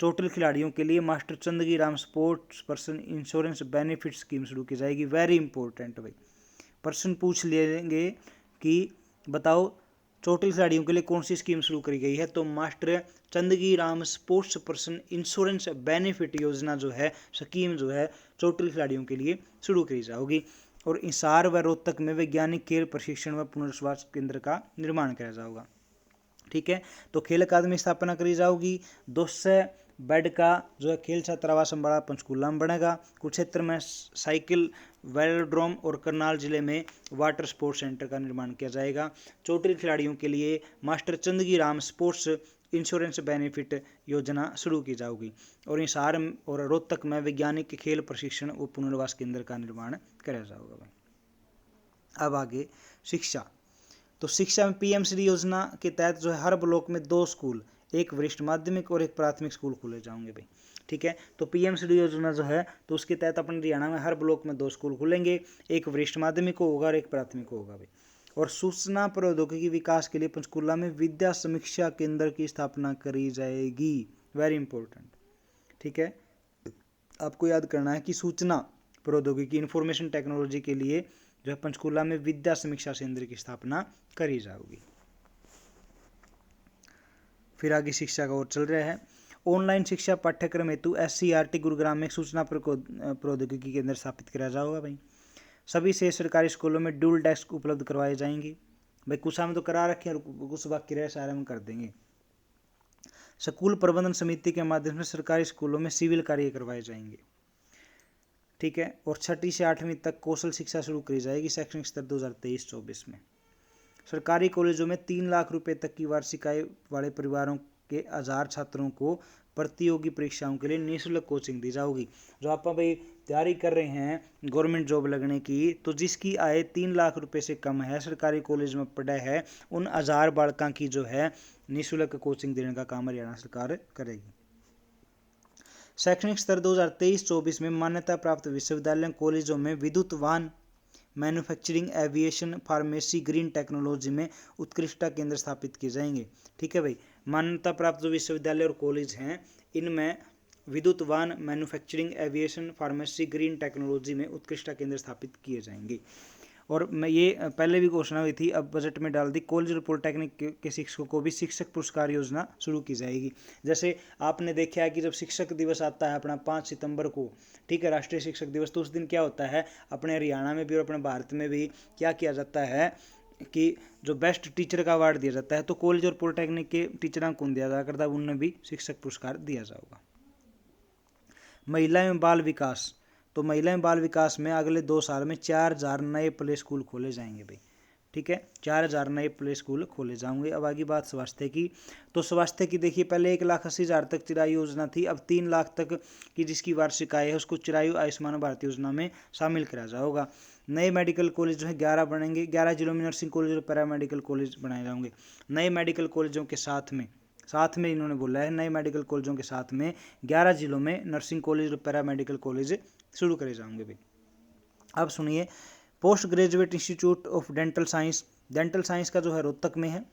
चोटिल खिलाड़ियों के लिए master Chandgi Ram sports person insurance benefit scheme शुरू की जाएगी। वेरी इंपॉर्टेंट भाई, प्रश्न पूछ लेंगे कि बताओ चोटिल खिलाड़ियों के लिए कौन सी स्कीम शुरू करी गई है, तो master Chandgi Ram sports person insurance benefit योजना जो है, स्कीम जो है चोटिल खिलाड़ियों के लिए शुरू करी जाएगी। और हिसार व रोहतक में वैज्ञानिक खेल प्रशिक्षण व पुनर्वास केंद्र का निर्माण किया जाएगा। ठीक है, तो खेल अकादमी स्थापना करी जाएगी। 200 बेड का जो है खेल छात्रावास अम्बाड़ा पंचकूला में बनेगा। कुरुक्षेत्र में साइकिल वेलोड्रोम और करनाल जिले में वाटर स्पोर्ट्स सेंटर का निर्माण किया जाएगा। चोटिल खिलाड़ियों के लिए master Chandgi Ram sports insurance benefit योजना शुरू की जाएगी। और हिसार और रोहतक में वैज्ञानिक खेल प्रशिक्षण व पुनर्वास केंद्र का निर्माण किया जाएगा। अब आगे शिक्षा, तो शिक्षा में पीएमश्री योजना के तहत जो है हर ब्लॉक में 2 स्कूल, एक वरिष्ठ माध्यमिक और एक प्राथमिक स्कूल खोले जाएंगे भाई। ठीक है, तो पीएमश्री योजना जो है तो उसके तहत अपने हरियाणा में हर ब्लॉक में 2 स्कूल खुलेंगे, एक वरिष्ठ माध्यमिक को होगा और एक प्राथमिक को होगा भाई। और सूचना प्रौद्योगिकी विकास के लिए पंचकूला में विद्या समीक्षा केंद्र की स्थापना करी जाएगी। Very important. ठीक है, आपको याद करना है कि सूचना प्रौद्योगिकी इंफॉर्मेशन टेक्नोलॉजी के लिए जो है पंचकूला में विद्या समीक्षा केंद्र की स्थापना करी जाएगी। फिर आगे शिक्षा का और चल रहा है। ऑनलाइन शिक्षा पाठ्यक्रम हेतु SCRT गुरुग्राम में सूचना प्रौद्योगिकी केंद्र स्थापित किया जाएगा भाई। सभी से सरकारी स्कूलों में ड्यूल डेस्क उपलब्ध करवाए जाएंगे भाई। कुछ हम तो करा रखे हैं, कुछ बाकी रहे सारे हम कर देंगे। स्कूल प्रबंधन समिति के माध्यम से सरकारी स्कूलों में सिविल कार्य करवाए जाएंगे, ठीक है। और 6ठी से 8वीं तक कौशल शिक्षा शुरू करी जाएगी शैक्षणिक स्तर 2023-24 में। सरकारी कॉलेजों में 3 लाख रुपए तक की वार्षिक आय वाले परिवारों के 1000 छात्रों को प्रतियोगी परीक्षाओं के लिए निःशुल्क कोचिंग दी जाएगी। जो आप भाई तैयारी कर रहे हैं गवर्नमेंट जॉब लगने की, तो जिसकी आय 3 लाख रुपए से कम है, सरकारी कॉलेज में पढ़ा है, उन 1000 बालकों की जो है निःशुल्क कोचिंग देने का काम हरियाणा सरकार करेगी। शैक्षणिक स्तर 2023-24 में मान्यता प्राप्त विश्वविद्यालयों कॉलेजों में विद्युत वाहन, manufacturing, aviation, pharmacy, green technology में उत्कृष्टता केंद्र स्थापित किए जाएंगे, ठीक है भाई। मान्यता प्राप्त जो विश्वविद्यालय और कॉलेज हैं, इनमें विद्युत वाहन, manufacturing, aviation, pharmacy, green technology में उत्कृष्टता केंद्र स्थापित किए जाएंगे। और मैं ये पहले भी घोषणा हुई थी, अब बजट में डाल दी, कॉलेज और पॉलिटेक्निक के शिक्षकों को भी शिक्षक पुरस्कार योजना शुरू की जाएगी। जैसे आपने देखा है कि जब शिक्षक दिवस आता है अपना 5 सितंबर को, ठीक है, राष्ट्रीय शिक्षक दिवस, तो उस दिन क्या होता है अपने हरियाणा में भी और अपने भारत में भी क्या किया जाता है कि जो बेस्ट टीचर का अवार्ड दिया जाता है, तो कॉलेज और पॉलिटेक्निक के टीचरों को दिया जा करता है, उन्हें भी शिक्षक पुरस्कार दिया जाएगा। महिला एवं बाल विकास, तो महिला एवं बाल विकास में अगले 2 साल में 4000 नए प्ले स्कूल खोले जाएंगे भाई, ठीक है। 4000 नए प्ले स्कूल खोले जाएंगे। अब आगे बात स्वास्थ्य की, तो स्वास्थ्य की देखिए, पहले 1,80,000 तक चिरायु योजना थी, अब 3 लाख तक की जिसकी वार्षिक आय है उसको चिरायु आयुष्मान भारत योजना में शामिल करा जाएगा। नए मेडिकल कॉलेज जो है 11 बनेंगे, 11 जिलों में नर्सिंग कॉलेज और पैरामेडिकल कॉलेज बनाए जाएंगे। नए मेडिकल कॉलेजों के साथ में इन्होंने बोला है, नए मेडिकल कॉलेजों के साथ में 11 जिलों में नर्सिंग कॉलेज और पैरामेडिकल कॉलेज शुरू करे जाएंगे भाई। अब सुनिए, post graduate institute of dental science का जो है रोहतक में है।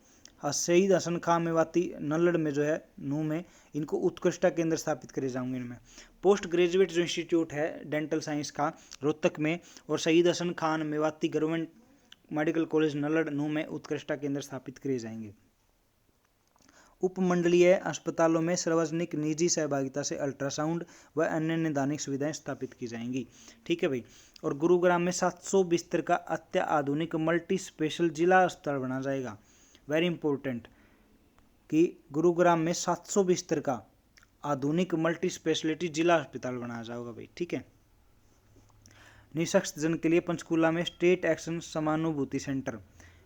शहीद हसन खां मेवाती नल्लड़ में जो है नू में, इनको उत्कृष्टता केंद्र स्थापित करे जाएंगे। इनमें पोस्ट ग्रेजुएट जो इंस्टीट्यूट है डेंटल साइंस का रोहतक में, और Shaheed Hasan Khan Mewati government medical college Nalhar Nuh में उत्कृष्टता केंद्र स्थापित करे जाएंगे। उपमंडलीय अस्पतालों में सार्वजनिक निजी सहभागिता से अल्ट्रासाउंड व अन्य नैदानिक सुविधाएं स्थापित की जाएंगी, ठीक है भाई। और गुरुग्राम में 700 बिस्तर का अत्याधुनिक मल्टी स्पेशल जिला अस्पताल बना जाएगा। वेरी इंपॉर्टेंट कि गुरुग्राम में 700 बिस्तर का आधुनिक मल्टी स्पेशलिटी जिला अस्पताल बनाया जाएगा भाई, ठीक है। निःशक्त जन के लिए पंचकूला में स्टेट एक्शन समानुभूति सेंटर,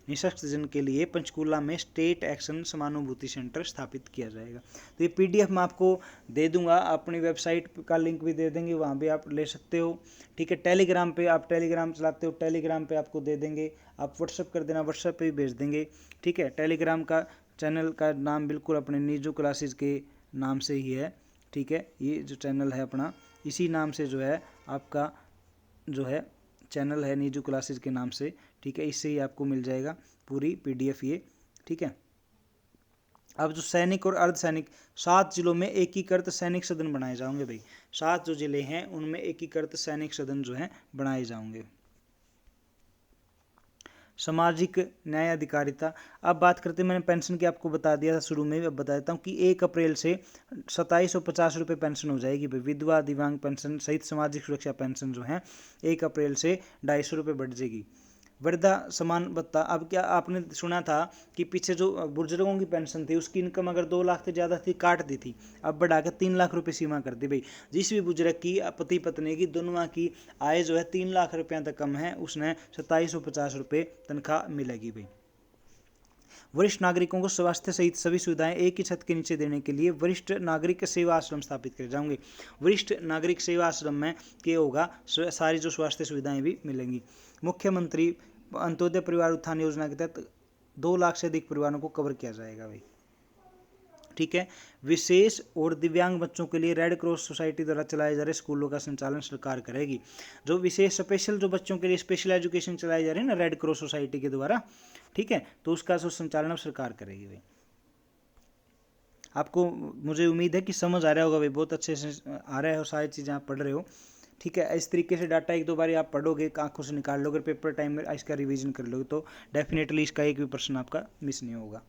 निःशक्त जन के लिए पंचकूला में स्टेट एक्शन समानुभूति सेंटर स्थापित किया जाएगा। तो ये PDF मैं आपको दे दूंगा, अपनी वेबसाइट का लिंक भी दे देंगे, वहाँ भी आप ले सकते हो, ठीक है। टेलीग्राम पे आप टेलीग्राम चलाते हो, टेलीग्राम पे आपको दे देंगे, आप व्हाट्सएप कर देना, व्हाट्सएप पे भी भेज देंगे, ठीक है। टेलीग्राम का चैनल का नाम बिल्कुल अपने नीजू क्लासेज के नाम से ही है, ठीक है। ये जो चैनल है अपना, इसी नाम से जो है आपका जो है चैनल है नीजू क्लासेज के नाम से, ठीक है। इससे ही आपको मिल जाएगा पूरी PDF ये, ठीक है। अब जो सैनिक और अर्धसैनिक 7 जिलों में एकीकृत सैनिक सदन बनाए जाएंगे भाई। 7 जो जिले हैं उनमें एकीकृत सैनिक सदन जो है बनाए जाएंगे। सामाजिक न्याय अधिकारिता, अब बात करते हैं, मैंने पेंशन की आपको बता दिया था शुरू में, अब बता देता हूँ कि 1 अप्रैल से 2750 रुपये पेंशन हो जाएगी भाई। विधवा दिव्यांग पेंशन सहित सामाजिक सुरक्षा पेंशन जो है 1 अप्रैल से 250 रुपये बढ़ जाएगी। वृद्धा समान भत्ता, अब क्या आपने सुना था कि पीछे जो बुजुर्गों की पेंशन थी उसकी इनकम अगर 2 लाख से ज़्यादा थी काट दी थी, अब बढ़ा के 3 लाख रुपए सीमा कर दी भाई। जिस भी बुजुर्ग की पति पत्नी की दोनों की आय जो है 3 लाख रुपये तक कम है, उसने 2750 रुपये तनख्वाह मिलेगी भाई। वरिष्ठ नागरिकों को स्वास्थ्य सहित सभी सुविधाएं एक ही छत के नीचे देने के लिए वरिष्ठ नागरिक सेवा आश्रम स्थापित करे जाएंगे। वरिष्ठ नागरिक सेवा आश्रम में क्या होगा, सारी जो स्वास्थ्य सुविधाएं भी मिलेंगी। मुख्यमंत्री अंत्योदय परिवार उत्थान योजना के तहत 2 लाख से अधिक परिवारों को कवर किया जाएगा भाई, ठीक है। विशेष और दिव्यांग बच्चों के लिए रेड क्रॉस सोसाइटी द्वारा चलाए जा रहे स्कूलों का संचालन सरकार करेगी। जो विशेष स्पेशल जो बच्चों के लिए स्पेशल एजुकेशन चलाई जा रही है ना रेड क्रॉस सोसाइटी के द्वारा, ठीक है, तो उसका जो संचालन अब सरकार करेगी भाई। आपको मुझे उम्मीद है कि समझ आ रहा होगा भाई, बहुत अच्छे से आ रहा है और सारी चीज़ें आप पढ़ रहे हो। ठीक है, इस तरीके से डाटा 1-2 बार आप पढ़ोगे, आंखों से निकाल लोगे, पेपर टाइम में इसका रिवीजन कर लोगे तो डेफिनेटली इसका एक भी प्रश्न आपका मिस नहीं होगा।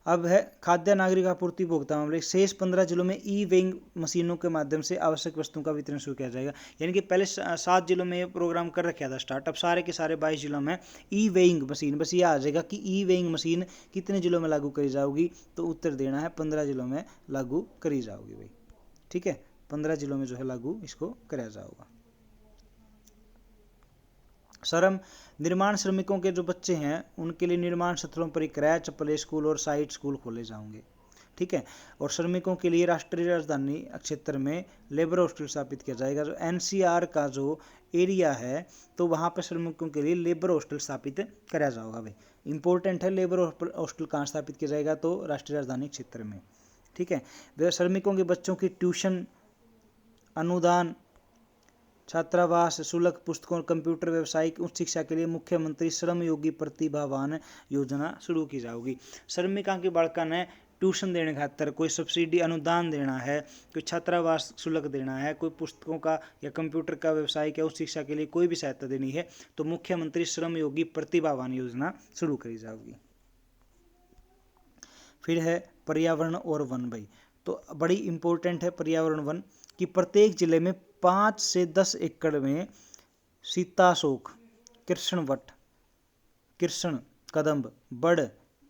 अब है खाद्य नागरिक आपूर्ति उपभोक्ता मामले। शेष 15 जिलों में ई वेइंग मशीनों के माध्यम से आवश्यक वस्तुओं का वितरण शुरू किया जाएगा। यानी कि पहले 7 जिलों में ये प्रोग्राम कर रखा था स्टार्ट, अब सारे के सारे 22 जिलों में ई वेइंग मशीन, बस ये आ जाएगा कि ई वेइंग मशीन कितने जिलों में लागू करी जाओगी, तो उत्तर देना है 15 जिलों में लागू करी जाओगी भाई। ठीक है, 15 जिलों में जो है लागू इसको कराया जाएगा। श्रम निर्माण श्रमिकों के जो बच्चे हैं उनके लिए निर्माण क्षेत्रों पर क्रैच प्ले स्कूल और साइट स्कूल खोले जाएंगे। ठीक है, और श्रमिकों के लिए राष्ट्रीय राजधानी क्षेत्र में लेबर हॉस्टल स्थापित किया जाएगा। जो एनसीआर का जो एरिया है तो वहाँ पर श्रमिकों के लिए लेबर हॉस्टल स्थापित कराया जाएगा भाई। इंपॉर्टेंट है, लेबर हॉस्टल कहाँ स्थापित किया जाएगा, तो राष्ट्रीय राजधानी क्षेत्र में। ठीक है, श्रमिकों के बच्चों की ट्यूशन अनुदान, छात्रावास शुल्क, पुस्तकों और कंप्यूटर व्यावसायिक उच्च शिक्षा के लिए मुख्यमंत्री श्रम योगी प्रतिभावान योजना शुरू की जाएगी। श्रमिकों के बालका ने ट्यूशन देने खातर कोई सब्सिडी अनुदान देना है, कोई छात्रावास शुल्क देना है, कोई पुस्तकों का या कंप्यूटर का व्यवसायिक या उच्च शिक्षा के लिए कोई भी सहायता देनी है तो मुख्यमंत्री श्रम योगी प्रतिभावान योजना शुरू करी जाएगी। फिर है पर्यावरण और वन भाई, तो बड़ी इंपॉर्टेंट है पर्यावरण वन कि प्रत्येक जिले में 5 से 10 एकड़ में सीताशोक, कृष्णवट, कृष्ण कदम्ब, बड़,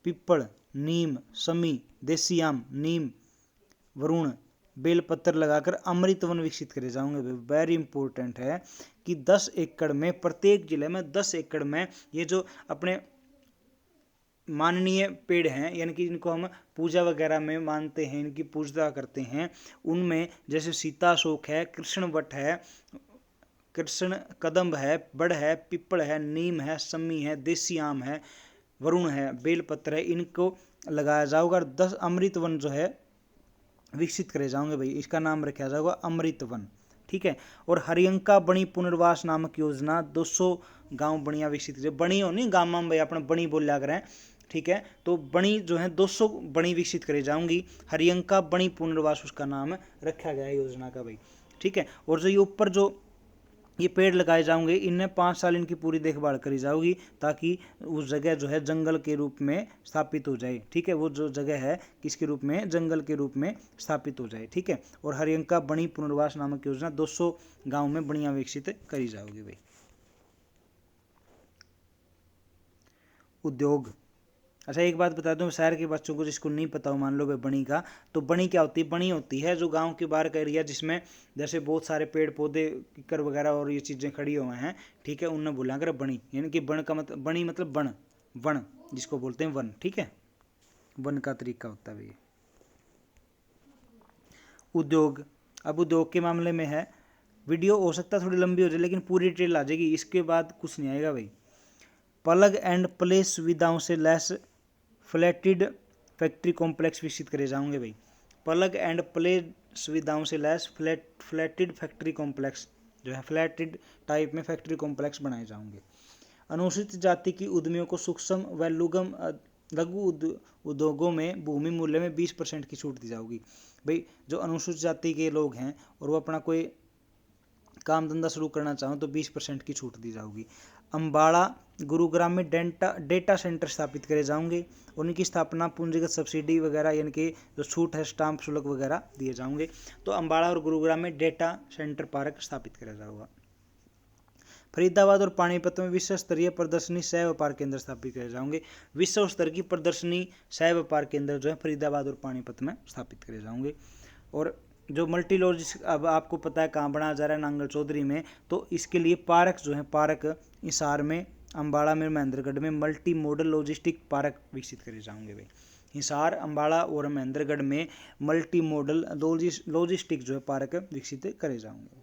पिप्पल, नीम, समी, देसी आम, नीम, वरुण, बेलपत्र लगाकर अमृत वन विकसित करे जाएंगे। वेरी इंपॉर्टेंट है कि 10 एकड़ में, प्रत्येक जिले में 10 एकड़ में ये जो अपने माननीय पेड़ हैं, यानी कि इनको हम पूजा वगैरह में मानते हैं, इनकी पूजा करते हैं, उनमें जैसे सीताशोक है, कृष्णवट है, कृष्ण कदम्ब है, बड़ है, पिप्पल है, नीम है, समी है, देसी आम है, वरुण है, बेलपत्र है, इनको लगाया जाएगा। और 10 अमृत वन जो है विकसित करे जाएंगे भाई, इसका नाम रखा जाएगा अमृत वन। ठीक है, और हरियंका बणी पुनर्वास नामक योजना 200 गांव बणिया विकसित करे। बणी हो नहीं गाँव में भाई, अपने बणी बोलिया करें। ठीक है, तो बणी जो है 200 बणी विकसित करे जाऊंगी। हरियंका बणी पुनर्वास उसका नाम रखा गया है योजना का भाई। ठीक है, और जो ये ऊपर जो ये पेड़ लगाए जाएंगे इनमें 5 साल इनकी पूरी देखभाल करी जाएगी ताकि उस जगह जो है जंगल के रूप में स्थापित हो जाए। ठीक है, वो जो जगह है किसके रूप में, जंगल के रूप में स्थापित हो जाए। ठीक है, और हरियंका बणी पुनर्वास नामक योजना 200 गाँव में बढ़िया विकसित करी जाएगी भाई। उद्योग, अच्छा एक बात बता दूं शहर के बच्चों को जिसको नहीं पता हो, मान लो भाई बणी का, तो बणी क्या होती है, बणी होती है जो गांव के बाहर का एरिया जिसमें जैसे बहुत सारे पेड़ पौधे किकर वगैरह और ये चीज़ें खड़ी हुए हैं। ठीक है, उनने बोला कर बणी, यानी कि बण का मतलब, बणी मतलब वन, वन जिसको बोलते हैं वन। ठीक है, वन का तरीका होता है भाई। उद्योग, अब उद्योग के मामले में है, वीडियो हो सकता है थोड़ी लंबी हो जाए लेकिन पूरी डिटेल आ जाएगी, इसके बाद कुछ नहीं आएगा भाई। प्लग एंड प्ले सुविधाओं से लैस फ्लैटेड फैक्ट्री कॉम्प्लेक्स विकसित करे जाएंगे भाई। प्लग एंड प्ले सुविधाओं से लैस फ्लैटेड फैक्ट्री कॉम्प्लेक्स जो है फ्लैटेड टाइप में फैक्ट्री कॉम्प्लेक्स बनाए जाएंगे। अनुसूचित जाति की उद्यमियों को सूक्ष्म व लघु उद्योगों में भूमि मूल्य में 20% की छूट दी जाएगी भाई। जो अनुसूचित जाति के लोग हैं और वो अपना कोई काम धंधा शुरू करना चाहो तो 20% की छूट दी जाएगी। अम्बाड़ा गुरुग्राम में डेटा सेंटर स्थापित करे जाएंगे। उनकी स्थापना पूंजीगत सब्सिडी वगैरह यानी कि जो छूट है स्टाम्प शुल्क वगैरह दिए जाएंगे। तो अम्बाड़ा और गुरुग्राम में डेटा सेंटर पार्क स्थापित किया जाएगा। फरीदाबाद और पानीपत में विश्व स्तरीय प्रदर्शनी सह व्यापार केंद्र स्थापित किए जाएंगे। विश्व स्तर की प्रदर्शनी सह व्यापार केंद्र जो है फरीदाबाद और पानीपत में स्थापित किए जाएंगे। और जो मल्टी लॉजिस्टिक, अब आपको पता है कहाँ बनाया जा रहा है, नांगल चौधरी में, तो इसके लिए पार्क जो है, पार्क हिसार में, अम्बाड़ा में, महेंद्रगढ़ में मल्टी मॉडल लॉजिस्टिक पार्क विकसित करे जाएंगे भाई। हिसार, अम्बाड़ा और महेंद्रगढ़ में मल्टी मॉडल लॉजिस्टिक जो है पार्क विकसित करे जाएंगे।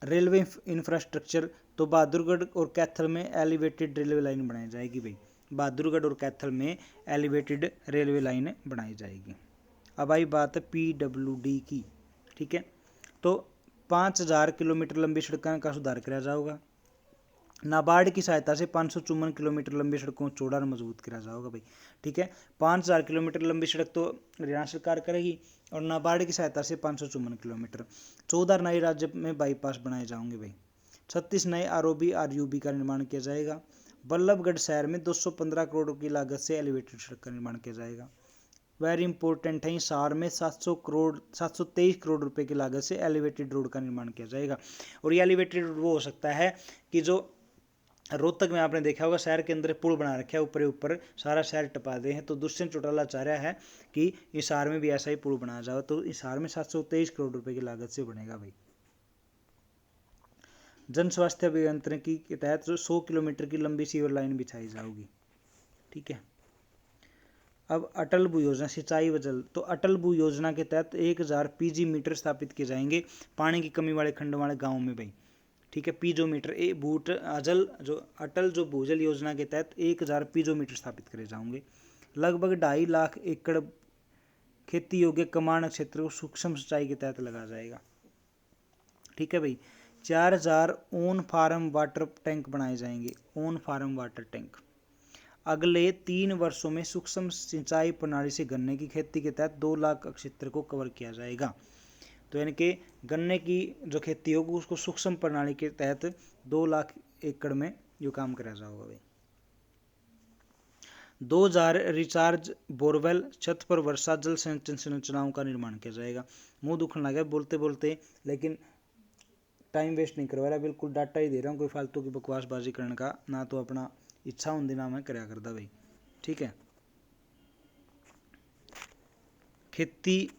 रेलवे इंफ्रास्ट्रक्चर, तो बहादुरगढ़ और कैथल में एलिवेटेड रेलवे लाइन बनाई जाएगी भाई। बहादुरगढ़ और कैथल में एलिवेटेड रेलवे लाइन बनाई जाएगी। अब आई बात है PWD की। ठीक है, तो 5000 किलोमीटर लंबी सड़कों का सुधार किया जाएगा। नाबार्ड की सहायता से 554 किलोमीटर लंबी सड़कों को चौड़ा और मजबूत किया जाएगा भाई। ठीक है, 5000 किलोमीटर लंबी सड़क तो हरियाणा सरकार करेगी और नाबार्ड की सहायता से 554 किलोमीटर। 14 नए राज्य में बाईपास बनाए जाएंगे भाई। 36 नए आरओबी आरयूबी का निर्माण किया जाएगा। बल्लभगढ़ शहर में 215 करोड़ की लागत से एलिवेटेड सड़क का निर्माण किया जाएगा। वेरी इंपॉर्टेंट है, हिसार में 723 करोड़ रुपए की लागत से एलिवेटेड रोड का निर्माण किया जाएगा। और ये एलिवेटेड रोड वो हो सकता है कि जो रोहतक में आपने देखा होगा शहर के अंदर पुल बना रखा है, ऊपर सारा शहर टपा दे हैं, तो दुष्यंत चौटाला चाह रहा है कि हिसार में भी ऐसा ही पुल बनाया जाए। तो हिसार में 723 करोड़ रुपए की लागत से बनेगा भाई। जन स्वास्थ्य अभियंत्रिकी के तहत 100 किलोमीटर की लंबी सीवर लाइन बिछाई जाएगी। ठीक है, अब अटल भू योजना सिंचाई व जल। तो अटल भू योजना के तहत 1000 पीजी मीटर स्थापित किए जाएंगे पानी की कमी वाले खंड वाले गाँव में भाई। ठीक है, पीजोमीटर बूट अजल जो अटल जो भूजल योजना के तहत 1000 पीजोमीटर स्थापित करे जाएंगे। लगभग 2.5 लाख एकड़ खेती योग्य कमांड क्षेत्र को सूक्ष्म सिंचाई के तहत लगाया जाएगा। ठीक है भाई, 4000 ओन फार्म वाटर टैंक बनाए जाएंगे, ओन फार्म वाटर टैंक। अगले 3 वर्षों में सूक्ष्म सिंचाई प्रणाली से गन्ने की खेती के तहत 2 लाख क्षेत्र को कवर किया जाएगा। तो यानी कि गन्ने की जो खेती होगी उसको सूक्ष्म प्रणाली के तहत 2 लाख एकड़ में जो काम करा जाएगा भाई। 2000 रिचार्ज बोरवेल छत पर वर्षा जल संचयन संरचनाओं का निर्माण किया जाएगा। मुंह दुखने लगा बोलते बोलते, लेकिन टाइम वेस्ट नहीं करवा रहा, बिल्कुल डाटा ही दे रहा हूँ, कोई फालतू की बकवासबाजी करने का ना तो अपना इच्छा होंगी ना मैं कराया करता भाई। ठीक है, खेती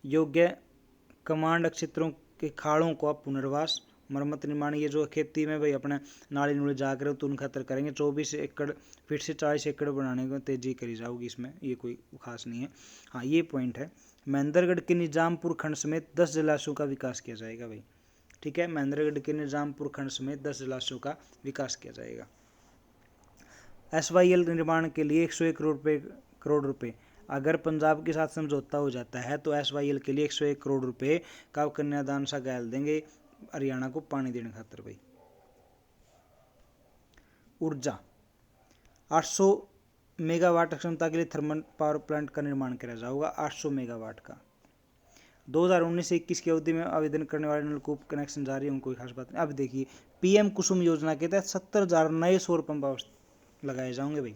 योग्य कमांड क्षेत्रों के खाड़ों को पुनर्वास मरम्मत निर्माण। ये जो खेती में भाई अपने नाली नूली जाकर तो उन खतर करेंगे। 24 एकड़ फिर से 40 एकड़ बनाने को तेजी करी जाऊगी, इसमें ये कोई खास नहीं है। हाँ, ये पॉइंट है। महेंद्रगढ़ के निजामपुर खंड समेत 10 जलाशयों का विकास किया जाएगा भाई। ठीक है, महेंद्रगढ़ के निजामपुर खंड समेत 10 जलाशयों का विकास किया जाएगा। SYL निर्माण के लिए 101 करोड़ रुपए। अगर पंजाब के साथ समझौता हो जाता है तो SYL के लिए 101 करोड़ रुपए का कन्यादान सा गाल देंगे हरियाणा को पानी देने खातर भाई। ऊर्जा 800 मेगावाट क्षमता के लिए थर्मल पावर प्लांट का निर्माण किया जाएगा, 800 मेगावाट का। 2019 से 21 की अवधि में आवेदन करने वाले नलकूप कनेक्शन जारी होंगे, कोई खास बात नहीं। अब देखिए, PM कुसुम योजना के तहत 70,000 नए सौर पंप लगाए जाएंगे भाई।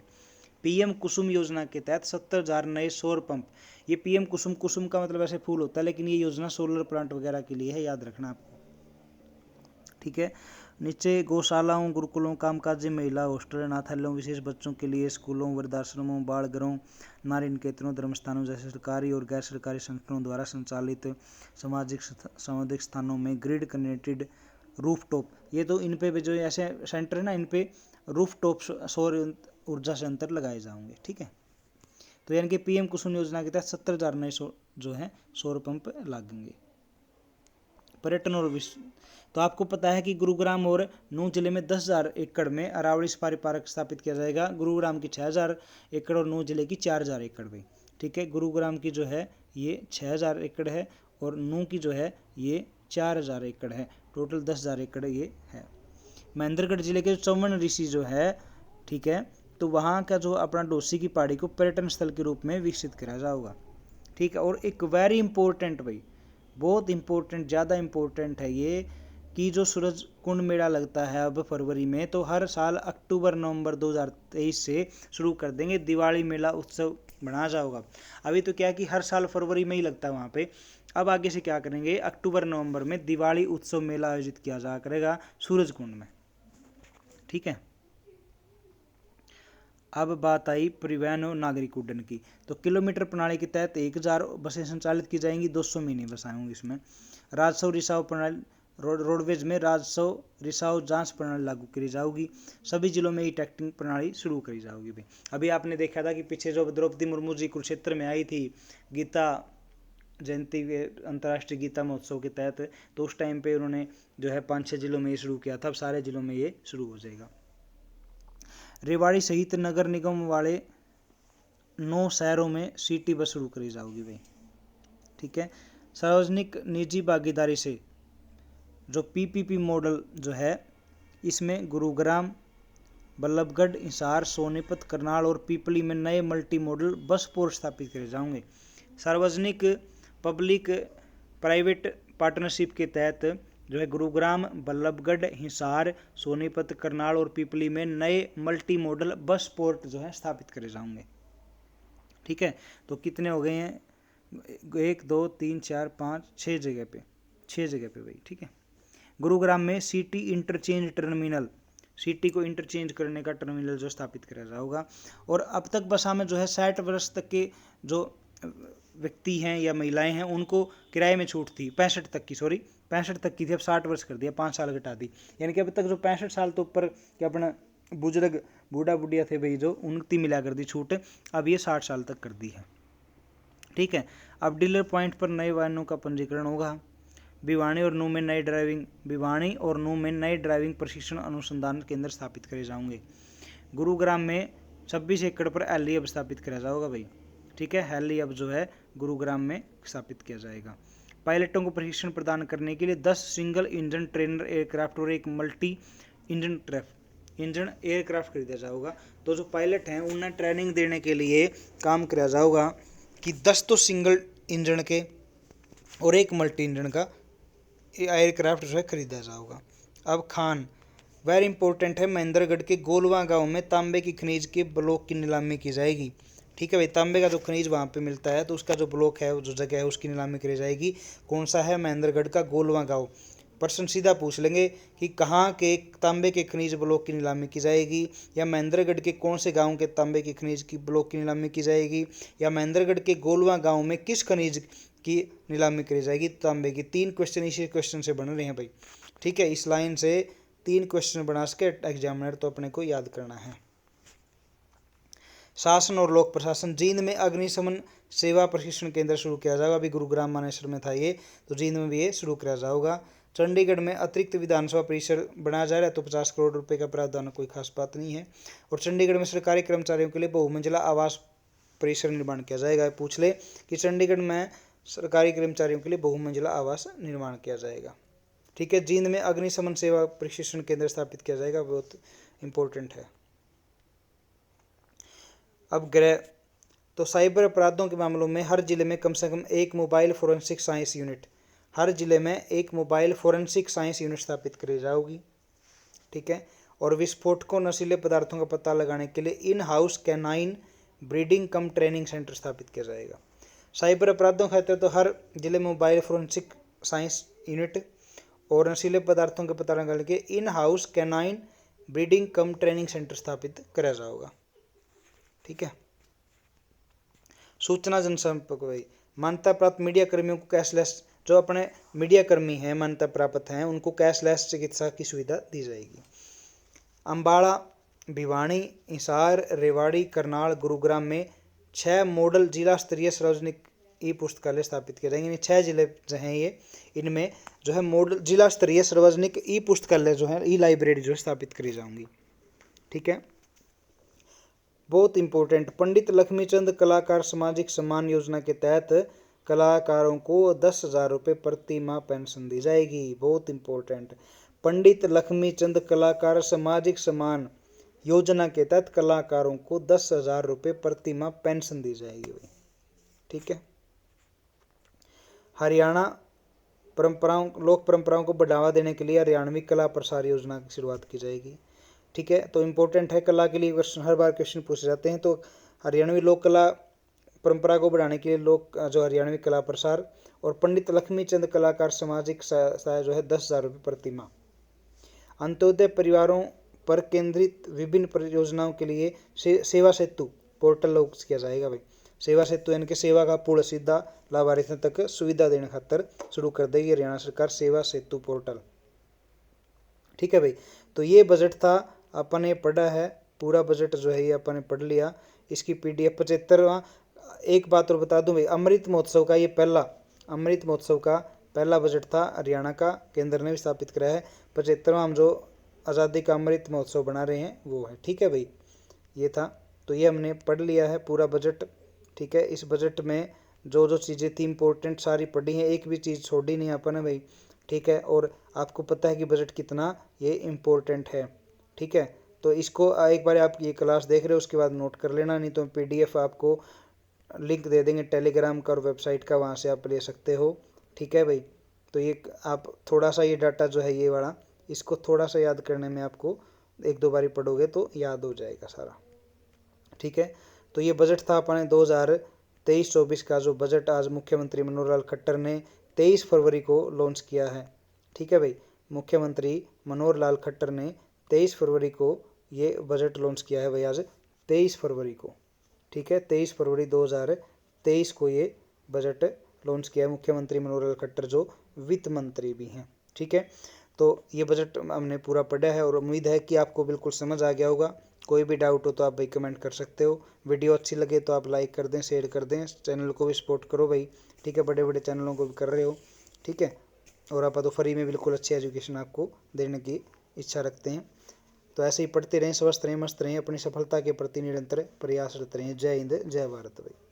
PM कुसुम योजना के तहत 70,000 नए सौर पंप। ये PM कुसुम का मतलब ऐसे फूल होता है, लेकिन ये योजना सोलर प्लांट वगैरह के लिए है, याद रखना आपको। ठीक है, नीचे गौशालाओं, गुरुकुलों, कामकाजी महिला हॉस्टल, अनाथालयों, विशेष बच्चों के लिए स्कूलों, वृद्धाश्रमों, बाल गृहों, नारी निकेतनों, धर्मस्थानों जैसे सरकारी और गैर सरकारी संगठनों द्वारा संचालित सामाजिक स्थानों में ग्रिड कनेक्टेड रूफटॉप। ये तो इन पे जो ऐसे सेंटर है ना, इन पे रूफटॉप सौर ऊर्जा संयंत्र लगाए जाएंगे। ठीक है, तो यानी कि PM कुसुम योजना के तहत 70,000 नए जो है सौर पंप लगेंगे। पर्यटन और तो आपको पता है कि गुरुग्राम और नूंह जिले में 10,000 एकड़ में अरावली सफारी पार्क स्थापित किया जाएगा। गुरुग्राम की 6,000 एकड़ और नूंह जिले की 4,000 एकड़ में। ठीक है, गुरुग्राम की जो है ये 6,000 एकड़ है और नूंह की जो है ये 4,000 एकड़ है, टोटल 10,000 एकड़ ये है। महेंद्रगढ़ जिले के चौवन ऋषि जो है, ठीक है, तो वहाँ का जो अपना डोसी की पहाड़ी को पर्यटन स्थल के रूप में विकसित किया जाएगा। ठीक है, और एक वेरी इंपॉर्टेंट भाई, बहुत इंपॉर्टेंट, ज़्यादा इंपॉर्टेंट है ये कि जो सूरज कुंड मेला लगता है अब फरवरी में, तो हर साल अक्टूबर नवंबर 2023 से शुरू कर देंगे। दिवाली मेला उत्सव बनाया जाएगा। अभी तो क्या कि हर साल फरवरी में ही लगता है वहाँ पे, अब आगे से क्या करेंगे, अक्टूबर नवंबर में दिवाली उत्सव मेला आयोजित किया जा करेगा सूरज कुंड में। ठीक है, अब बात आई परिवहन और नागरिक उड्डयन की। तो किलोमीटर प्रणाली के तहत 1000 बसें संचालित की जाएंगी, 200 मिनी बसें होंगी इसमें। राजस्व रिसाव प्रणाली रोडवेज में राजस्व रिसाव जांच प्रणाली लागू करी जाएगी। सभी जिलों में ई टिकटिंग प्रणाली शुरू करी जाएगी भाई। अभी आपने देखा था कि पीछे जो द्रौपदी मुर्मू जी कुरुक्षेत्र में आई थी गीता जयंती के अंतर्राष्ट्रीय गीता महोत्सव के तहत, तो उस टाइम पे उन्होंने जो है 5-6 जिलों में ये शुरू किया था। अब सारे जिलों में ये शुरू हो जाएगा। रेवाड़ी सहित नगर निगम वाले 9 शहरों में सिटी बस शुरू करी जाएगी भाई। ठीक है, सार्वजनिक निजी भागीदारी से जो PPP मॉडल जो है इसमें गुरुग्राम, बल्लभगढ़, हिसार, सोनीपत, करनाल और पीपली में नए मल्टी मॉडल बस पोर्ट स्थापित करे जाएंगे। सार्वजनिक पब्लिक प्राइवेट पार्टनरशिप के तहत जो है गुरुग्राम, बल्लभगढ़, हिसार, सोनीपत, करनाल और पीपली में नए मल्टी मॉडल बस पोर्ट जो है स्थापित करे जाएंगे। ठीक है, तो कितने हो गए हैं, 1 2 3 4 5 6 जगह पे भाई। ठीक है, गुरुग्राम में सिटी इंटरचेंज टर्मिनल, सिटी को इंटरचेंज करने का टर्मिनल जो स्थापित किया जाएगा। और अब तक बसा में जो है 60 वर्ष तक के जो व्यक्ति हैं या महिलाएं हैं उनको किराए में छूट थी, 65 तक की थी, अब 60 वर्ष कर दिया, 5 साल घटा दी। यानी कि अब तक जो 65 साल तो ऊपर के अपना बुजुर्ग बूढ़ा बुढ़िया थे भाई जो, उनकी मिला कर दी छूट, अब ये 60 साल तक कर दी है। ठीक है, अब डीलर पॉइंट पर नए वाहनों का पंजीकरण होगा। भिवानी और नूह में नए ड्राइविंग प्रशिक्षण अनुसंधान केंद्र स्थापित करे जाएंगे। गुरुग्राम में 26 एकड़ पर हेली हब स्थापित किया जाएगा भाई। ठीक है, हेली हब जो है गुरुग्राम में स्थापित किया जाएगा। पायलटों को प्रशिक्षण प्रदान करने के लिए 10 सिंगल इंजन ट्रेनर एयरक्राफ्ट और एक मल्टी इंजन एयरक्राफ्ट खरीदा जाएगा। तो जो पायलट हैं उन्हें ट्रेनिंग देने के लिए काम किया जाएगा कि 10 तो सिंगल इंजन के और एक मल्टी इंजन का एयरक्राफ्ट जो है खरीदा जाएगा। अब खान वेरी इंपॉर्टेंट है, महेंद्रगढ़ के गोलवा गांव में तांबे की खनिज के ब्लॉक की नीलामी की जाएगी। ठीक है भाई, तांबे का जो खनिज वहाँ पे मिलता है तो उसका जो ब्लॉक है, जो जगह है, उसकी नीलामी करी जाएगी। कौन सा है, महेंद्रगढ़ का गोलवा गांव। प्रश्न सीधा पूछ लेंगे कि कहाँ के तांबे के खनिज ब्लॉक की नीलामी की जाएगी, या महेंद्रगढ़ के कौन से गांव के तांबे की खनिज की ब्लॉक की नीलामी की जाएगी, या महेंद्रगढ़ के गोलवा गांव में किस खनिज की नीलामी करी जाएगी, तांबे की। 3 क्वेश्चन इसी क्वेश्चन से बन रहे हैं भाई। ठीक है, इस लाइन से 3 क्वेश्चन बना सके एग्जामिनर, तो अपने को याद करना है। शासन और लोक प्रशासन, जींद में अग्निशमन सेवा प्रशिक्षण केंद्र शुरू किया जाएगा। अभी गुरुग्राम मानेसर में था ये, तो जींद में भी ये शुरू किया जाएगा। चंडीगढ़ में अतिरिक्त विधानसभा परिसर बनाया जा रहा है, तो 50 करोड़ रुपए का प्रावधान, कोई खास बात नहीं है। और चंडीगढ़ में सरकारी कर्मचारियों के लिए बहुमंजिला आवास परिसर निर्माण किया जाएगा। पूछ ले कि चंडीगढ़ में सरकारी कर्मचारियों के लिए बहुमंजिला आवास निर्माण किया जाएगा। ठीक है, जींद में अग्निशमन सेवा प्रशिक्षण केंद्र स्थापित किया जाएगा, बहुत इंपॉर्टेंट है। अब गृह, तो साइबर अपराधों के मामलों में हर जिले में कम से कम एक मोबाइल फोरेंसिक साइंस यूनिट, हर जिले में एक मोबाइल फोरेंसिक साइंस यूनिट स्थापित करी जाएगी। ठीक है, और विस्फोटकों नशीले पदार्थों का पता लगाने के लिए in house canine breeding come training centre स्थापित किया जाएगा। साइबर अपराधों खातिर तो हर जिले में मोबाइल फोरेंसिक साइंस यूनिट और नशीले पदार्थों का पता लगाने के in house canine breeding come training centre स्थापित किया जाएगा। ठीक है, सूचना जनसंपर्क भाई, मान्यता प्राप्त मीडिया कर्मियों को कैशलेस, जो अपने मीडिया कर्मी हैं मान्यता प्राप्त हैं, उनको कैशलेस चिकित्सा की सुविधा दी जाएगी। अम्बाड़ा, भिवानी, हिसार, रेवाड़ी, करनाल, गुरुग्राम में 6 मॉडल जिला स्तरीय सार्वजनिक ई पुस्तकालय स्थापित किए जाएंगे। 6 जिले जो हैं ये, इनमें जो है मॉडल जिला स्तरीय सार्वजनिक ई पुस्तकालय जो है, ई लाइब्रेरी जो है स्थापित करी जाएंगी। ठीक है, बहुत इंपॉर्टेंट, पंडित लक्ष्मीचंद कलाकार सामाजिक सम्मान योजना के तहत कलाकारों को 10,000 रुपये प्रति माह पेंशन दी जाएगी। बहुत इंपॉर्टेंट, पंडित लक्ष्मीचंद कलाकार सामाजिक सम्मान योजना के तहत कलाकारों को 10,000 रुपये प्रति माह पेंशन दी जाएगी। ठीक है, हरियाणा लोक परंपराओं को बढ़ावा देने के लिए हरियाणवी कला प्रसार योजना की शुरुआत की जाएगी। ठीक है, तो इम्पोर्टेंट है, कला के लिए हर बार क्वेश्चन पूछे जाते हैं। तो हरियाणवी लोक कला परंपरा को बढ़ाने के लिए जो हरियाणवी कला प्रसार और पंडित लक्ष्मीचंद कलाकार सामाजिक सहायता जो है 10,000 रुपये प्रति माह। अंत्योदय परिवारों पर केंद्रित विभिन्न परियोजनाओं के लिए सेवा सेतु पोर्टल लॉन्च किया जाएगा भाई। सेवा सेतु यानी कि सेवा का पूर्ण सीधा लाभार्थियों तक सुविधा देने खातर शुरू कर देगी हरियाणा सरकार सेवा सेतु पोर्टल। ठीक है भाई, तो ये बजट था, अपन ने पढ़ा है पूरा बजट जो है ये अपन ने पढ़ लिया। इसकी PDF 75वां। एक बात और बता दूं भाई, अमृत महोत्सव का ये अमृत महोत्सव का पहला बजट था हरियाणा का, केंद्र ने भी स्थापित कराया है। 75वां हम जो आज़ादी का अमृत महोत्सव बना रहे हैं वो है। ठीक है भाई, ये था, तो ये हमने पढ़ लिया है पूरा बजट। ठीक है, इस बजट में जो जो चीज़ें थी इंपॉर्टेंट सारी पढ़ी हैं, एक भी चीज़ छोड़ी नहीं अपन है भाई। ठीक है। और आपको पता है कि बजट कितना ये इम्पोर्टेंट है, ठीक है। तो इसको एक बार आप ये क्लास देख रहे हो उसके बाद नोट कर लेना, नहीं तो PDF आपको लिंक दे देंगे टेलीग्राम का और वेबसाइट का, वहाँ से आप ले सकते हो, ठीक है भाई। तो ये आप थोड़ा सा ये डाटा जो है ये वाला, इसको थोड़ा सा याद करने में आपको 1-2 बारी पढ़ोगे तो याद हो जाएगा सारा, ठीक है। तो ये बजट था अपने 2023-24 का, जो बजट आज मुख्यमंत्री मनोहर लाल खट्टर ने 23 फरवरी को लॉन्च किया है, ठीक है भाई। मुख्यमंत्री मनोहर लाल खट्टर ने 23 फरवरी को ये बजट लॉन्च किया है भाई, आज 23 फरवरी को, ठीक है। 23 फरवरी 2023 को ये बजट लॉन्च किया है मुख्यमंत्री मनोहर लाल खट्टर, जो वित्त मंत्री भी हैं, ठीक है। तो ये बजट हमने पूरा पढ़ा है और उम्मीद है कि आपको बिल्कुल समझ आ गया होगा। कोई भी डाउट हो तो आप भाई कमेंट कर सकते हो। वीडियो अच्छी लगे तो आप लाइक कर दें, शेयर कर दें, चैनल को भी सपोर्ट करो भाई, ठीक है। बड़े बड़े चैनलों को भी कर रहे हो, ठीक है। और आप तो फ्री में बिल्कुल अच्छी एजुकेशन आपको देने की इच्छा रखते हैं। तो ऐसे ही पढ़ते रहें, स्वस्थ रहें, मस्त रहें, अपनी सफलता के प्रति निरंतर प्रयासरत रहें। जय हिंद, जय भारत भाई।